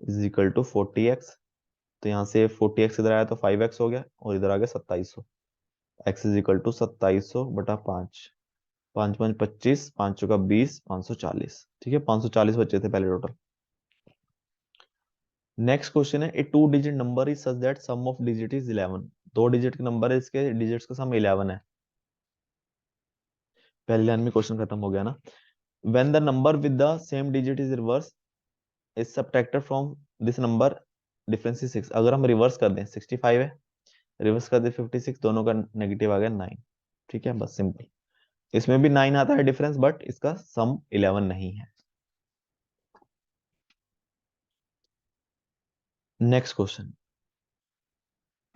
is equal to 40x। तो यहाँ से 40x इधर आया तो 5x हो गया, और इधर आ गया 2700, x इज इक्वल टू 2700 बटा 5, 5 5 25, 5 का 20, 540, ठीक है 540 बच्चे थे पहले टोटल। नेक्स्ट क्वेश्चन है, a two digit number is such that sum of digit is 11, दो डिजिट के नंबर है, इसके डिजिट्स का सम 11 है। पहले लाइन में क्वेश्चन खत्म हो गया ना। When the number with the same digit is reverse is subtracted from this number, difference is 6। अगर हम रिवर्स कर दें 65 है, रिवर्स कर दे 56, दोनों का नेगेटिव आ गया 9, ठीक है बस सिंपल। इसमें भी 9 आता है डिफरेंस, बट इसका सम 11 नहीं है। नेक्स्ट क्वेश्चन,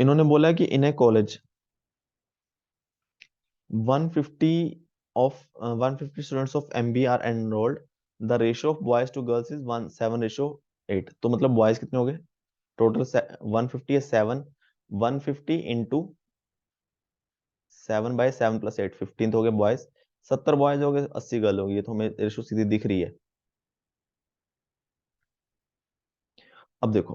इन्होंने बोला कि इन ए college 150 of 150 students of MB are enrolled. The ratio of boys to girls is 7:8। तो मतलब बॉयज कितने हो गए टोटल? 150 है 7, 150 इंटू 7/7 + 8, 15 तो हो गए बॉयज। 70 बॉयज हो गए, 80 गर्ल हो गई। ये तो हमें रेशो सीधी दिख रही है। अब देखो,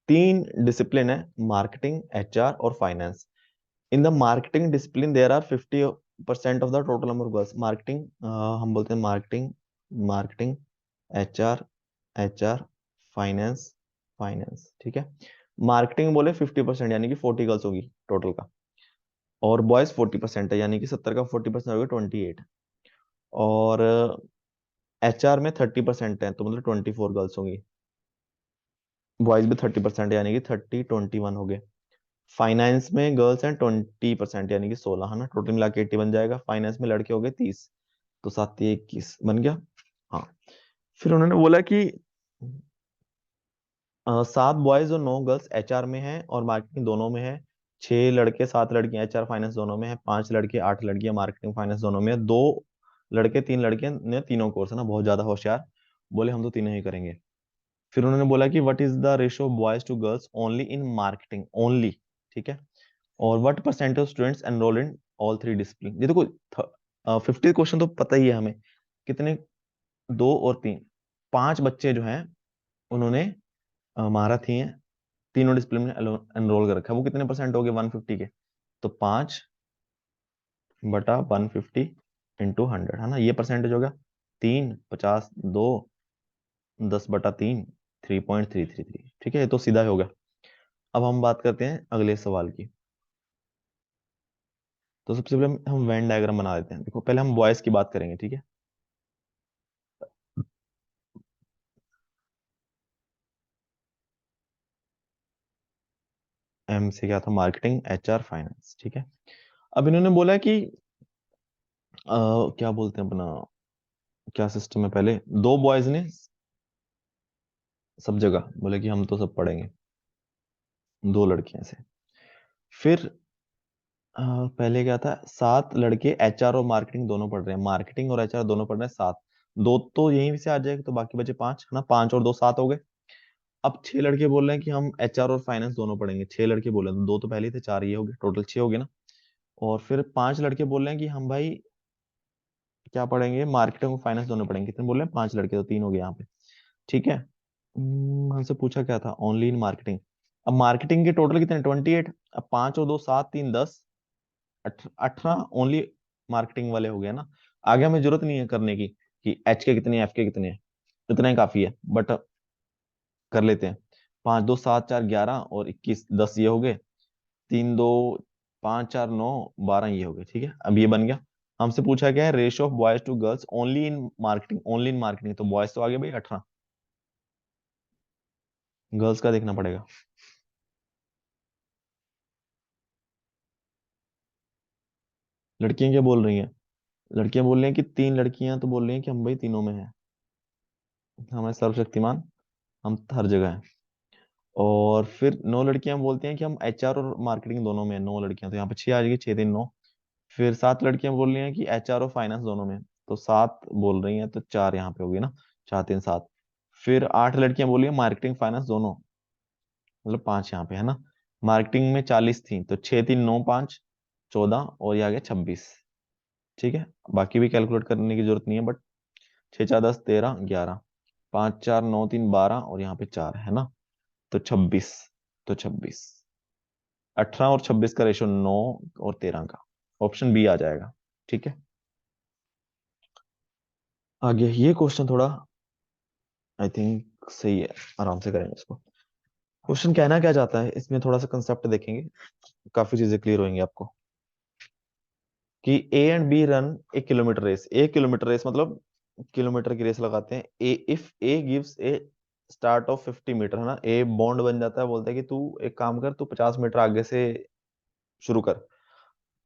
तीन डिसिप्लिन है, मार्केटिंग, HR और finance. In the marketing discipline there are 50% of the total number of girls. Marketing, हम बोलते हैं marketing, marketing, HR finance, finance, ठीक है। मार्केटिंग बोले 50%, यानी कि 40 गर्ल्स होगी टोटल का, और बॉयज 40% है, यानी कि 70 का 40% होगी 28। और HR में 30% है, तो मतलब 24 गर्ल्स होंगी। बॉयज भी 30% यानी कि 30, 21 हो गए। फाइनेंस में गर्ल्स हैं 20%, यानी कि 16, है ना। टोटल मिला के 80 बन जाएगा। फाइनेंस में लड़के हो गए 30, तो 7 × 21 बन गया। हाँ, फिर उन्होंने बोला कि 7 बॉयज और 9 गर्ल्स HR में हैं और मार्केटिंग दोनों में है। 6 लड़के 7 लड़कियां HR फाइनेंस दोनों में है। 5 लड़के 8 लड़कियां मार्केटिंग फाइनेंस दोनों में है। 2 लड़के 3 लड़के ने तीनों कोर्स, है ना, बहुत ज्यादा होशियार। बोले हम तो तीनों ही करेंगे। फिर उन्होंने बोला कि what is the ratio boys to girls only in marketing only, ठीक है। और what percent of students enroll in all 3 discipline. ये देखो 50 क्वेश्चन तो पता ही है हमें कितने, 2 और 3, 5 बच्चे जो हैं उन्होंने महारथी हैं, तीनों डिसिप्लिन में एनरोल कर रखा है। वो कितने परसेंट हो गए 150 के? तो 5/150 × 100, है ना। ये परसेंटेज होगा 3, 50, 2, 10/3, 3.333, ठीक है। ये तो सीधा होगा। अब हम बात करते हैं अगले सवाल की। तो सबसे पहले हम वेन डायग्राम बना देते हैं। देखो, पहले हम बॉयज की बात करेंगे, ठीक है। M से क्या था? मार्केटिंग, HR फाइनेंस, ठीक है। अब इन्होंने बोला कि क्या बोलते हैं अपना, क्या सिस्टम है, पहले 2 बॉयज ने सब जगह बोले कि हम तो सब पढ़ेंगे, 2 लड़कियां से। फिर पहले क्या था, 7 लड़के HR और मार्केटिंग दोनों पढ़ रहे हैं, मार्केटिंग और HR दोनों पढ़ रहे हैं 7। दो तो यहीं से आ जाएगा, तो बाकी बचे 5, है ना। 5 और 2 7 हो गए। अब 6 लड़के बोल रहे हैं कि हम HR और फाइनेंस दोनों पढ़ेंगे। 6 लड़के बोले, तो 2 तो पहले ही थे, 4 ये हो गए, टोटल 6 हो गए ना। और फिर 5 लड़के बोल रहे हैं कि हम भाई क्या पढ़ेंगे, मार्केटिंग और फाइनेंस दोनों पढ़ेंगे। कितने बोल रहे हैं? 5 लड़के, तो 3 हो गए यहाँ पे, ठीक है। हमसे पूछा क्या था? Only in marketing. अब मार्केटिंग के टोटल कितने? 28। अब 5 और 2 7, 3 10, 18 ओनली मार्केटिंग वाले हो गए ना। आगे हमें जरूरत नहीं है करने की कि H के कितने, F के कितने हैं। इतना ही काफी है, बट कर लेते हैं। 5 2 7 4 11 और 21 10 ये हो गए। 3 2 5 4 9 12 ये हो गए, ठीक है। अब ये बन गया। हमसे पूछा गया है ratio of boys to girls only in marketing, only in marketing. तो बॉयज तो आगे भाई 18, गर्ल्स का देखना पड़ेगा। लड़कियां क्या बोल रही हैं? लड़कियां बोल रही हैं कि 3 लड़कियां तो बोल रही हैं कि हम भाई तीनों में हैं, हमारे सर्वशक्तिमान, हम हर जगह हैं। और फिर 9 लड़कियां बोलती हैं कि हम HR और मार्केटिंग दोनों में हैं। 9 लड़कियां, तो यहाँ पे 6 आ जाएगी, 6 3 9। फिर 7 लड़कियां बोल रही हैं कि HR और फाइनेंस दोनों में, तो 7 बोल रही हैं, तो 4 यहाँ पे होगी ना, 4 3 7। फिर 8 लड़कियां बोल रही हैं मार्केटिंग फाइनेंस दोनों, मतलब 5 यहाँ पे, है ना। मार्केटिंग में 40 थी, तो 6 3 9 5, 14, और ये आ गया 26, ठीक है। बाकी भी कैलकुलेट करने की जरूरत नहीं है, बट 6 4 10 13 11, 5 4 9 3 12, और यहाँ पे 4 है ना, तो 26। तो 26, 18 और 26 का रेशो 9 और 13 का, ऑप्शन बी आ जाएगा, ठीक है। आगे ये क्वेश्चन थोड़ा आई थिंक सही है, आराम से करेंगे इसको। क्वेश्चन कहना क्या चाहता है, इसमें थोड़ा सा कंसेप्ट देखेंगे, काफी चीजें क्लियर होंगी आपको। कि A and B run 1 kilometre race. 1 kilometre race मतलब किलोमीटर की रेस लगाते हैं। A if A gives A start of 50 metre, है ना। ए बॉन्ड बन जाता है, बोलता है कि तू एक काम कर, तू 50 मीटर आगे से शुरू कर।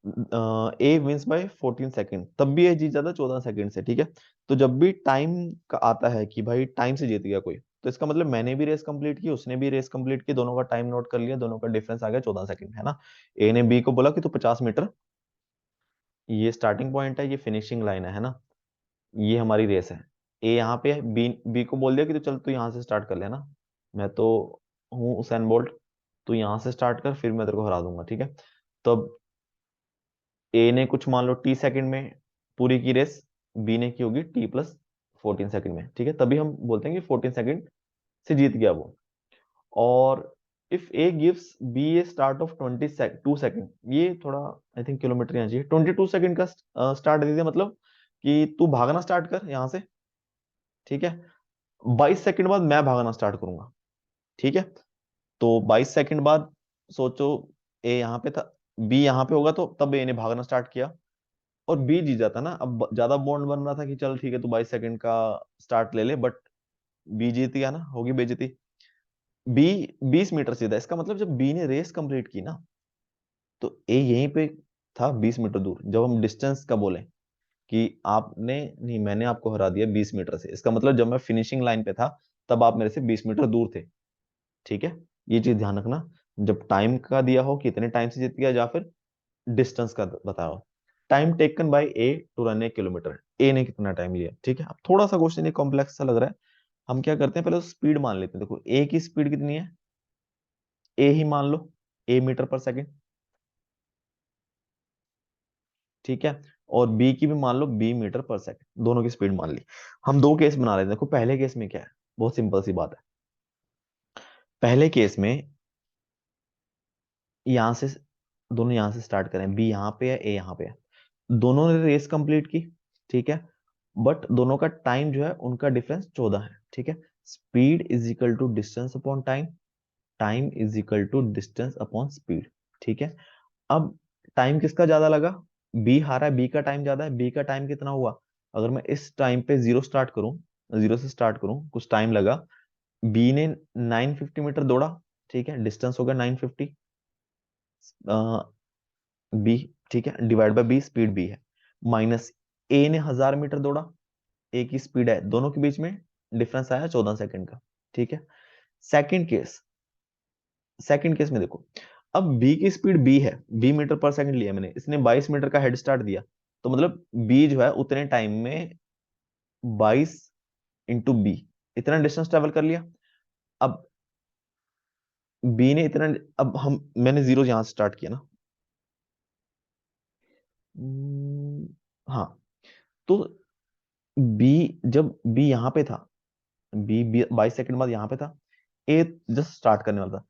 ए विंस बाय 14 सेकंड, तब भी ये जीत जाता 14 सेकंड से, ठीक है। तो जब भी टाइम का आता है कि भाई टाइम से जीत गया कोई, तो इसका मतलब मैंने भी रेस कंप्लीट की, उसने भी रेस कंप्लीट की, दोनों का टाइम नोट कर लिया, दोनों का डिफरेंस आ गया 14 सेकंड, है ना। ए ने बी को बोला कि तू 50 मीटर, ये स्टार्टिंग पॉइंट है, ये फिनिशिंग लाइन है ना, ये हमारी रेस है। ए यहाँ पे है, बी बी को बोल दिया कि तू चल तू यहाँ से स्टार्ट कर लेना, मैं तो हूँ उसेन बोल्ट, तू यहाँ से स्टार्ट कर, फिर मैं तेरे को हरा दूंगा, ठीक है। तो अब ए ने कुछ मान लो टी सेकंड में पूरी की रेस, बी ने की होगी टी प्लस 14 सेकंड में, ठीक है, तभी हम बोलते हैं कि 14 सेकंड से जीत गया वो। और if A gives B a start of 22 second, ये थोड़ा आई थिंक किलोमीटर यहाँ चाहिए, 22 सेकंड का स्टार्ट दे दिया, मतलब कि तू भागना स्टार्ट कर यहाँ से, ठीक है। 22 सेकंड बाद मैं भागना स्टार्ट करूंगा, ठीक है। तो 22 सेकंड बाद सोचो, ए यहाँ पे था, बी यहाँ पे होगा, तो तब ए ने भागना स्टार्ट किया और बी जीत जाता ना। अब ज्यादा बॉन्ड बन रहा था कि चल ठीक है तू 22 सेकंड का स्टार्ट ले ले, बट बी जीत गया ना, होगी बेइज्जती। बी 20 मीटर सीधा, इसका मतलब जब बी ने रेस कंप्लीट की ना, तो ए यहीं पे था 20 मीटर दूर, जब हम डिस्टेंस का बोले कि आपने नहीं, मैंने आपको हरा दिया 20 मीटर से, इसका मतलब जब मैं फिनिशिंग लाइन पे था तब आप मेरे से 20 मीटर दूर थे, ठीक है। ये चीज ध्यान रखना, जब टाइम का दिया हो कितने टाइम से जीत गया, या फिर डिस्टेंस का बताओ, time taken by A to run a kilometre, A ने कितना टाइम लिया, ठीक है। अब थोड़ा सा क्वेश्चन ये कॉम्प्लेक्स सा लग रहा है, हम क्या करते हैं पहले स्पीड मान लेते हैं। देखो ए की स्पीड कितनी है, ए ही मान लो, ए मीटर पर सेकंड, ठीक है। और बी की भी मान लो बी मीटर पर सेकंड, दोनों की स्पीड मान ली। हम दो केस बना लेते हैं। देखो पहले केस में क्या है, बहुत सिंपल सी बात है। पहले केस में यहां से दोनों यहां से स्टार्ट करें, बी यहाँ पे है, ए यहाँ पे है, दोनों ने रेस कंप्लीट की, ठीक है। बट दोनों का टाइम जो है उनका डिफरेंस 14 है, ठीक है। Speed is equal to distance upon time, time is equal to distance upon speed, ठीक है। अब टाइम किसका ज्यादा लगा, बी हारा है, बी का टाइम ज्यादा है, बी का टाइम कितना हुआ, अगर मैं इस टाइम पे जीरो स्टार्ट करूं, जीरो से स्टार्ट करूं, कुछ टाइम लगा, बी ने 950 मीटर दौड़ा, ठीक है, डिस्टेंस हो गया 950, बी, ठीक है, divide by B, speed B है, माइनस ए ने 1000 मीटर दौड़ा, ए की स्पीड है, दोनों के बीच में डिफरेंस आया 14 सेकंड का, ठीक है। सेकंड केस, सेकंड केस में देखो, अब बी की स्पीड बी है, बी मीटर पर सेकंड लिया मैंने, इसने 22 मीटर का हेड स्टार्ट दिया, तो मतलब बी जो है उतने टाइम में 22 इंटू बी, इतना डिस्टेंस ट्रेवल कर लिया। अब बी ने इतना, अब हम मैंने जीरो यहां से स्टार्ट किया ना, हाँ, तो बी, जब बी यहाँ पे था, बी 22 सेकंड बाद यहाँ पे था, ए जस्ट स्टार्ट करने वाला था,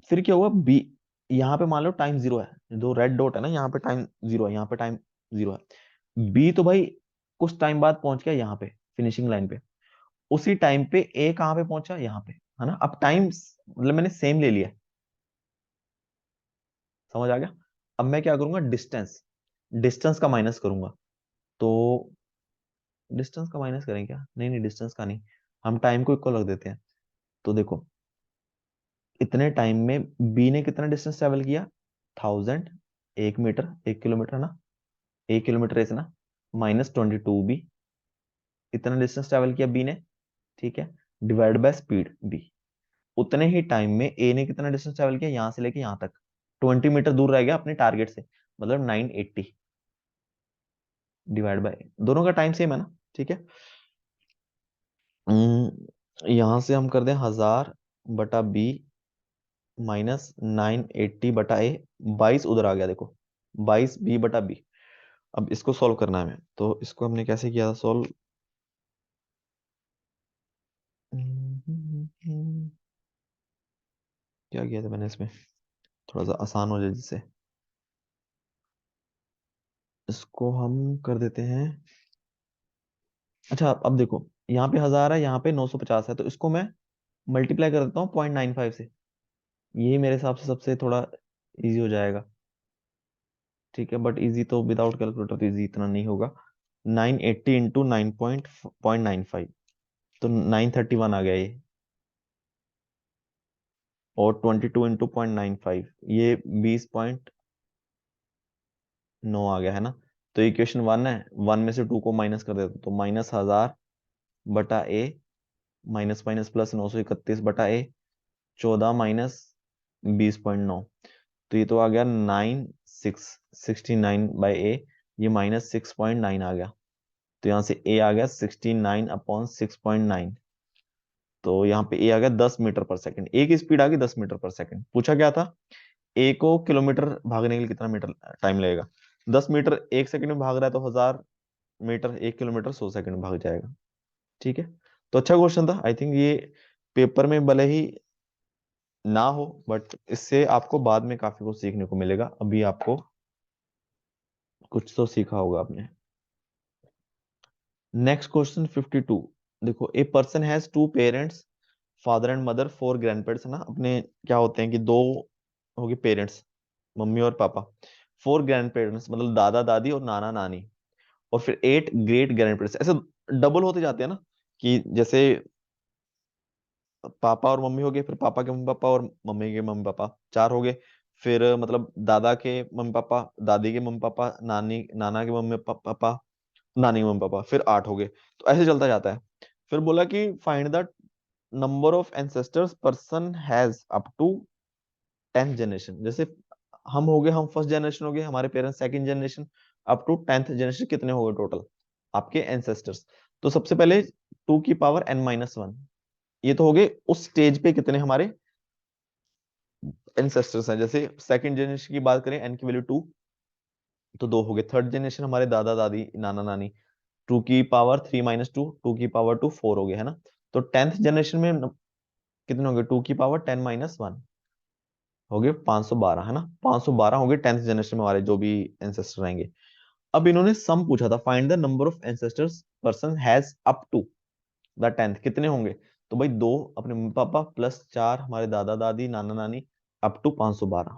फिर क्या हुआ, बी यहाँ पे मान लो टाइम जीरो है, जो रेड डॉट है ना यहाँ पे टाइम जीरो है, यहाँ पे टाइम जीरो है, बी तो भाई कुछ टाइम बाद पहुंच गया यहाँ पे फिनिशिंग लाइन पे, उसी टाइम पे ए कहाँ पे पहुंचा, यहाँ पे, है ना। अब टाइम मतलब मैंने सेम ले लिया, समझ आ गया। अब मैं क्या करूंगा, डिस्टेंस, डिस्टेंस का माइनस करूंगा, तो डिस्टेंस का माइनस करें क्या, नहीं नहीं डिस्टेंस का नहीं, हम टाइम को इक्वल रख देते हैं। तो देखो इतने टाइम में बी ने कितना डिस्टेंस ट्रेवल किया, 1000, 1 मीटर, 1 किलोमीटर ना, 1 किलोमीटर ऐसे ना, माइनस 22 बी, इतना डिस्टेंस ट्रेवल किया बी ने, ठीक है, डिवाइड बाय स्पीड बी, उतने ही टाइम में ए ने कितना डिस्टेंस ट्रेवल किया यहां से लेके यहां तक, 20 मीटर दूर रह गया अपने टारगेट से, मतलब 980, डिवाइड बाय, दोनों का टाइम सेम है ना, ठीक है। यहां से हम कर दें 1000 बटा बी, माइनस 980 बटा ए, 22 उधर आ गया देखो, 22 बी बटा बी। अब इसको सॉल्व करना है हमें, तो इसको हमने कैसे किया था सॉल्व, क्या किया था मैंने इसमें, थोड़ा सा आसान हो जाए जिससे, इसको हम कर देते हैं। अच्छा अब देखो, यहाँ पे 1000 है, यहाँ पे 950 है, तो इसको मैं मल्टीप्लाई कर देता हूँ 0.95 से, यही मेरे हिसाब से सबसे थोड़ा इजी हो जाएगा, ठीक है। बट इजी तो विदाउट कैलकुलेटर तो इजी इतना नहीं होगा, 980 इंटू 9.95, तो 931 आ गया ये, और 22 इंटू 0.95, ये 20 पॉइंट, 9 आ गया है ना। तो इक्वेशन 1 है, 1 में से 2 को माइनस कर देते तो -1000 बटा ए, माइनस माइनस प्लस 931 बटा ए, 14 माइनस 20.9। तो ये तो आ गया 69 ये -6.9 आ गया। तो यहाँ से ए आ गया 69/6.9। तो यहाँ पे ए आ गया 10 मीटर पर सेकंड। ए की स्पीड आ गई 10 मीटर पर सेकंड। पूछा क्या था, ए को किलोमीटर भागने के लिए कितना मीटर टाइम लगेगा। 10 मीटर 1 सेकंड में भाग रहा है तो 1000 मीटर 1 किलोमीटर 100 सेकंड में भाग जाएगा। ठीक है, तो अच्छा क्वेश्चन था। आई थिंक ये पेपर में भले ही ना हो, बट इससे आपको बाद में काफी कुछ सीखने को मिलेगा। अभी आपको कुछ तो सीखा होगा आपने। Next question 52। देखो, a person has two parents, father and mother, 4 grandparents है ना। अपने क्या होते हैं कि दो हो गए पेरेंट्स, मम्मी और पापा। 4 ग्रैंड पेरेंट्स मतलब दादा दादी और नाना नानी, और फिर 8 ग्रेट ग्रैंड पेरेंट्स। ऐसे डबल होते जाते हैं ना, कि जैसे पापा और मम्मी हो गए, फिर पापा के मम्मी पापा और मम्मी के मम्मी पापा, 4 हो गए। फिर मतलब दादा के मम्मी पापा, दादी के मम्मी पापा, नानी नाना के मम्मी पापा, नानी के मम्मी पापा, फिर 8 हो गए। तो ऐसे चलता जाता है। फिर बोला कि find the number of ancestors person has up to 10th generation. जैसे हम हो गए, हम फर्स्ट जनरेशन हो गए, हमारे parents second generation, up to 10th generation कितने हो गए टोटल आपके एंसेस्टर्स। तो सबसे पहले 2 की पावर n-1, ये तो हो गए उस स्टेज पे कितने हमारे एंसेस्टर्स हैं। जैसे सेकंड जनरेशन की बात करें, n की वैल्यू 2, तो 2 हो गए। थर्ड जनरेशन हमारे दादा दादी नाना नानी, 2 की पावर 3 - 2, 2 की पावर 2, 4 हो गए है ना। तो 10th जनरेशन में कितने हो गए, 2 की पावर 10 - 1 हो गए 512 है ना। 512 हो गए 10th जनरेशन में हमारे जो भी एंसेस्टर रहेंगे। अब इन्होंने सम पूछा था, find the number of ancestors person has up to the 10th, कितने होंगे। तो भाई 2 अपने मम्मी पापा प्लस 4 हमारे दादा दादी नाना नानी, अप टू 512।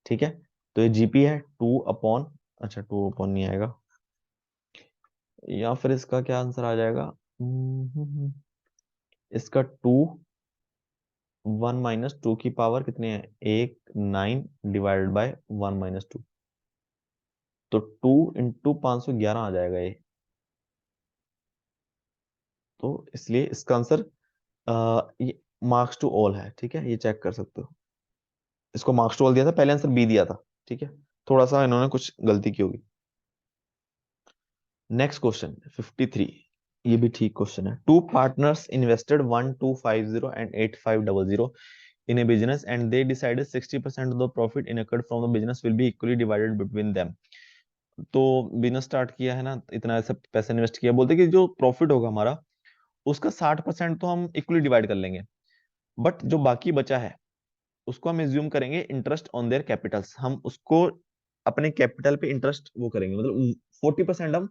ठीक है, तो ये जीपी है 2 अपॉन, अच्छा 2 अपॉन नहीं आएगा, या फिर इसका क्या आंसर आ जाएगा। इसका 1 - 2 की पावर कितने हैं, 1 9 डिवाइडेड बाय 1 - 2। तो 2 × 511 आ जाएगा ये। तो इसलिए इसका आंसर ये मार्क्स टू ऑल है। ठीक है, ये चेक कर सकते हो। इसको मार्क्स टू ऑल दिया था, पहले आंसर बी दिया था। ठीक है, थोड़ा सा इन्होंने कुछ गलती की होगी। नेक्स्ट क्वेश्चन 53, ये भी ठीक क्वेश्चन है। Two partners invested 1250 and 8500 in a business and they decided 60% of the profit incurred from the business will be equally divided between them। तो बिजनेस स्टार्ट किया है ना, इतना ऐसा पैसा इन्वेस्ट किया, बोलते कि जो प्रॉफिट होगा हमारा उसका 60% तो हम इक्वली डिवाइड कर लेंगे, बट जो बाकी बचा है उसको हम एज्यूम करेंगे इंटरेस्ट ऑन देयर कैपिटल्स। हम उसको अपने कैपिटल पे इंटरेस्ट वो करेंगे, मतलब 40% हम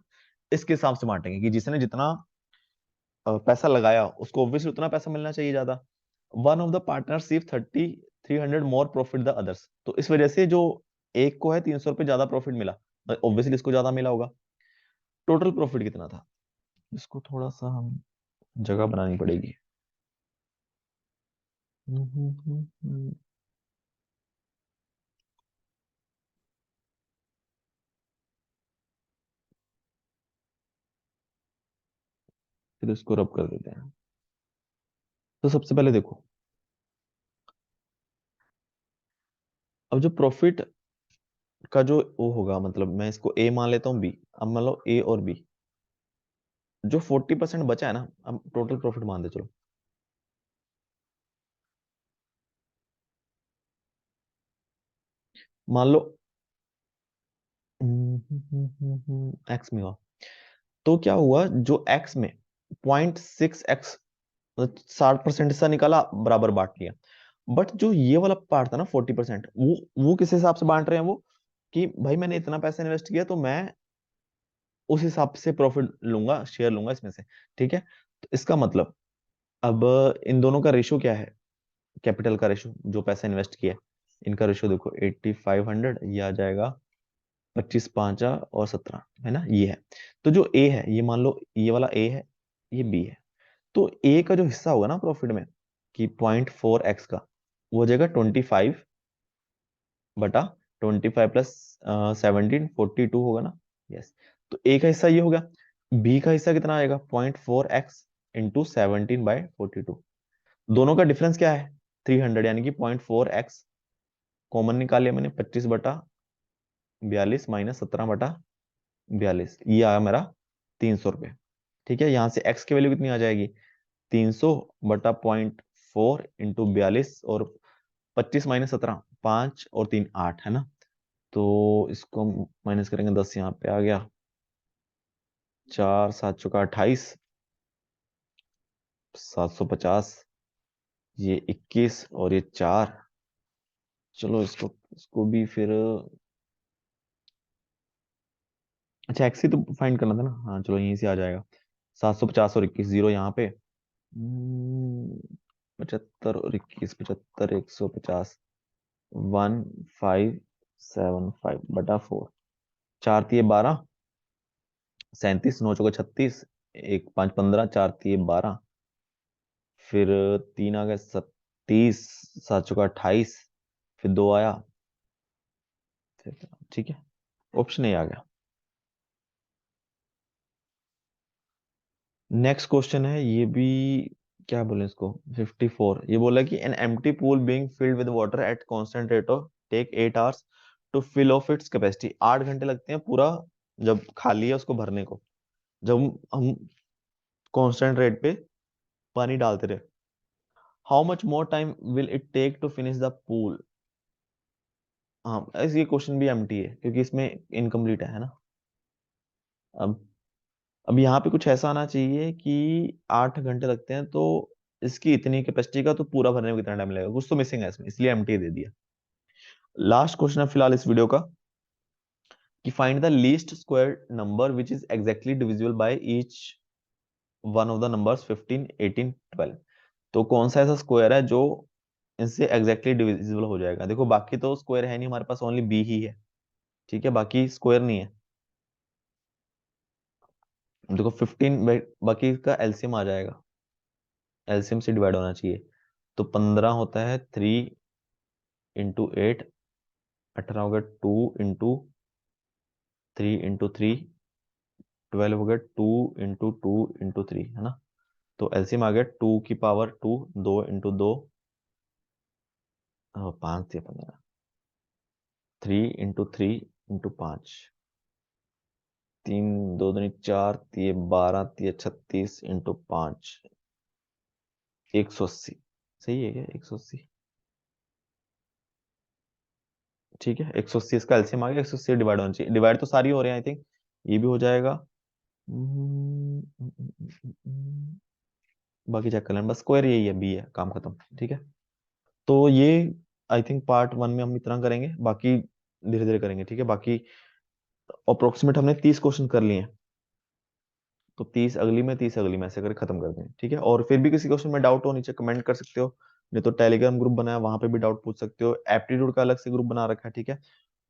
इसके हिसाब से बांटेंगे कि जिसने जितना पैसा लगाया उसको ऑब्वियसली उतना पैसा मिलना चाहिए ज्यादा। वन ऑफ द पार्टनर सिर्फ 300 मोर प्रॉफिट द अदर्स। तो इस वजह से जो एक को है 300 रुपये ज्यादा प्रॉफिट मिला, ऑब्वियसली इसको ज्यादा मिला होगा। टोटल प्रॉफिट कितना था, इसको थोड़ा सा हम जगह बनानी पड़ेगी। फिर इसको रब कर देते हैं। तो सबसे पहले देखो, अब जो प्रॉफिट का जो वो होगा, मतलब मैं इसको ए मान लेता हूँ, बी। अब मान लो ए और बी, जो 40% बचा है ना, अब टोटल प्रॉफिट मान दे चलो। मान लो एक्स में हुआ, तो क्या हुआ, जो एक्स में 0.6x, मतलब 60% हिस्सा निकाला, बराबर बांट लिया। बट जो ये वाला पार्ट था ना 40%, वो किस हिसाब से बांट रहे हैं वो, कि भाई मैंने इतना पैसा इन्वेस्ट किया तो मैं उस हिसाब से प्रॉफिट लूंगा, शेयर लूंगा इसमें से। ठीक है, तो इसका मतलब अब इन दोनों का रेशो क्या है, कैपिटल का रेशो, जो पैसा इन्वेस्ट किया है इनका रेशो देखो, 8500 ये आ जाएगा 25 5 और 17 है ना, ये है। तो जो ए है, ये मान लो ये वाला ए है, ये बी है। तो ए का जो हिस्सा होगा ना प्रॉफिट में, कि 0.4x का, वो हो जाएगा 25/25 25 प्लस 17 42 होगा ना। यस, तो ए का हिस्सा ये हो गया, बी का हिस्सा कितना आएगा 0.4x इंटू 17/42। दोनों का डिफरेंस क्या है 300, यानी कि 0.4x कॉमन निकाल लिया मैंने, 25/42 माइनस 17/42, ये आया मेरा 300 रुपये। ठीक है, यहां से x की वैल्यू कितनी आ जाएगी 300/0.4 इंटू 42, और 25 माइनस 17, 5 और 3 8 है ना। तो इसको माइनस करेंगे 10, यहाँ पे आ गया 4 7 चौका 28, 750, ये 21 और ये 4। चलो इसको भी फिर, अच्छा एक्स ही तो फाइंड करना था ना, हाँ चलो यहीं से आ जाएगा। 750 और 21, जीरो यहाँ पे, 75 और 21, 75 150, 1575/4, 4×3 = 12, 37, 9×4 = 36, 1×5 = 15, 4×3 = 12, फिर 3 आ गया 37, 7×4 = 28, फिर 2 आया, ठीक है, ऑप्शन ए आ गया। नेक्स्ट क्वेश्चन है, ये भी क्या बोले इसको, 54। ये बोला कि an empty pool being filled with water at constant rate of take 8 hours to fill of its capacity. 8 घंटे लगते हैं पूरा जब खाली है उसको भरने को, जब हम कांस्टेंट रेट पे पानी डालते रहे। How much more time will it take to finish the pool. हाँ ऐसे ये क्वेश्चन भी एम्प्टी है क्योंकि इसमें इनकम्प्लीट है ना। अब अब यहाँ पे कुछ ऐसा आना चाहिए कि 8 घंटे लगते हैं, तो इसकी इतनी कैपेसिटी का तो पूरा भरने में कितना टाइम लगेगा, कुछ तो मिसिंग है इसमें, इसलिए एम्प्टी दे दिया। लास्ट क्वेश्चन है फिलहाल इस वीडियो का, कि find the least square number which is exactly divisible by each one of the numbers 15 18 12। तो कौन सा ऐसा स्क्वायर है जो इनसे एग्जैक्टली डिविजिबल हो जाएगा। देखो बाकी तो स्क्वायर है नहीं हमारे पास, ओनली बी ही है, ठीक है, बाकी स्क्वायर नहीं है। देखो 15 बाकी का एलसीएम आ जाएगा, एलसीएम से डिवाइड होना चाहिए। तो 15 होता है 3 × 8, 18 हो गया 2 × 3 × 3, 12 हो गया 2 × 2 × 3 है ना। तो एलसीएम आ गया 2 की पावर 2, 2 × 2, 5 या 15, 3 × 3 × 5, 3 2 दूनी 4, 3 12, 3 36 × 5, 180। सही है क्या 180, ठीक है 180 इसका एलसीएम आ गया, 180 डिवाइड होना चाहिए, डिवाइड तो सारी हो रहे हैं आई थिंक, ये भी हो जाएगा। बाकी चेक कर लेना, बस स्क्वायर यही है, बी है, काम खत्म, ठीक है। तो ये आई थिंक पार्ट 1 में हम इतना करेंगे, बाकी धीरे धीरे करेंगे, ठीक है। बाकी अप्रोक्सीमेट हमने 30 क्वेश्चन कर लिए हैं, तो 30 अगली में 30 अगली में ऐसे करके खत्म कर दें, ठीक है। और फिर भी किसी क्वेश्चन में डाउट हो नीचे कमेंट कर सकते हो, नहीं तो टेलीग्राम ग्रुप बनाया वहां पे भी डाउट पूछ सकते हो, एप्टीट्यूड का अलग से ग्रुप बना रखा है, ठीक है।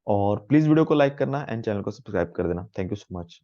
और प्लीज वीडियो को लाइक करना एंड चैनल को सब्सक्राइब कर देना। Thank you so much.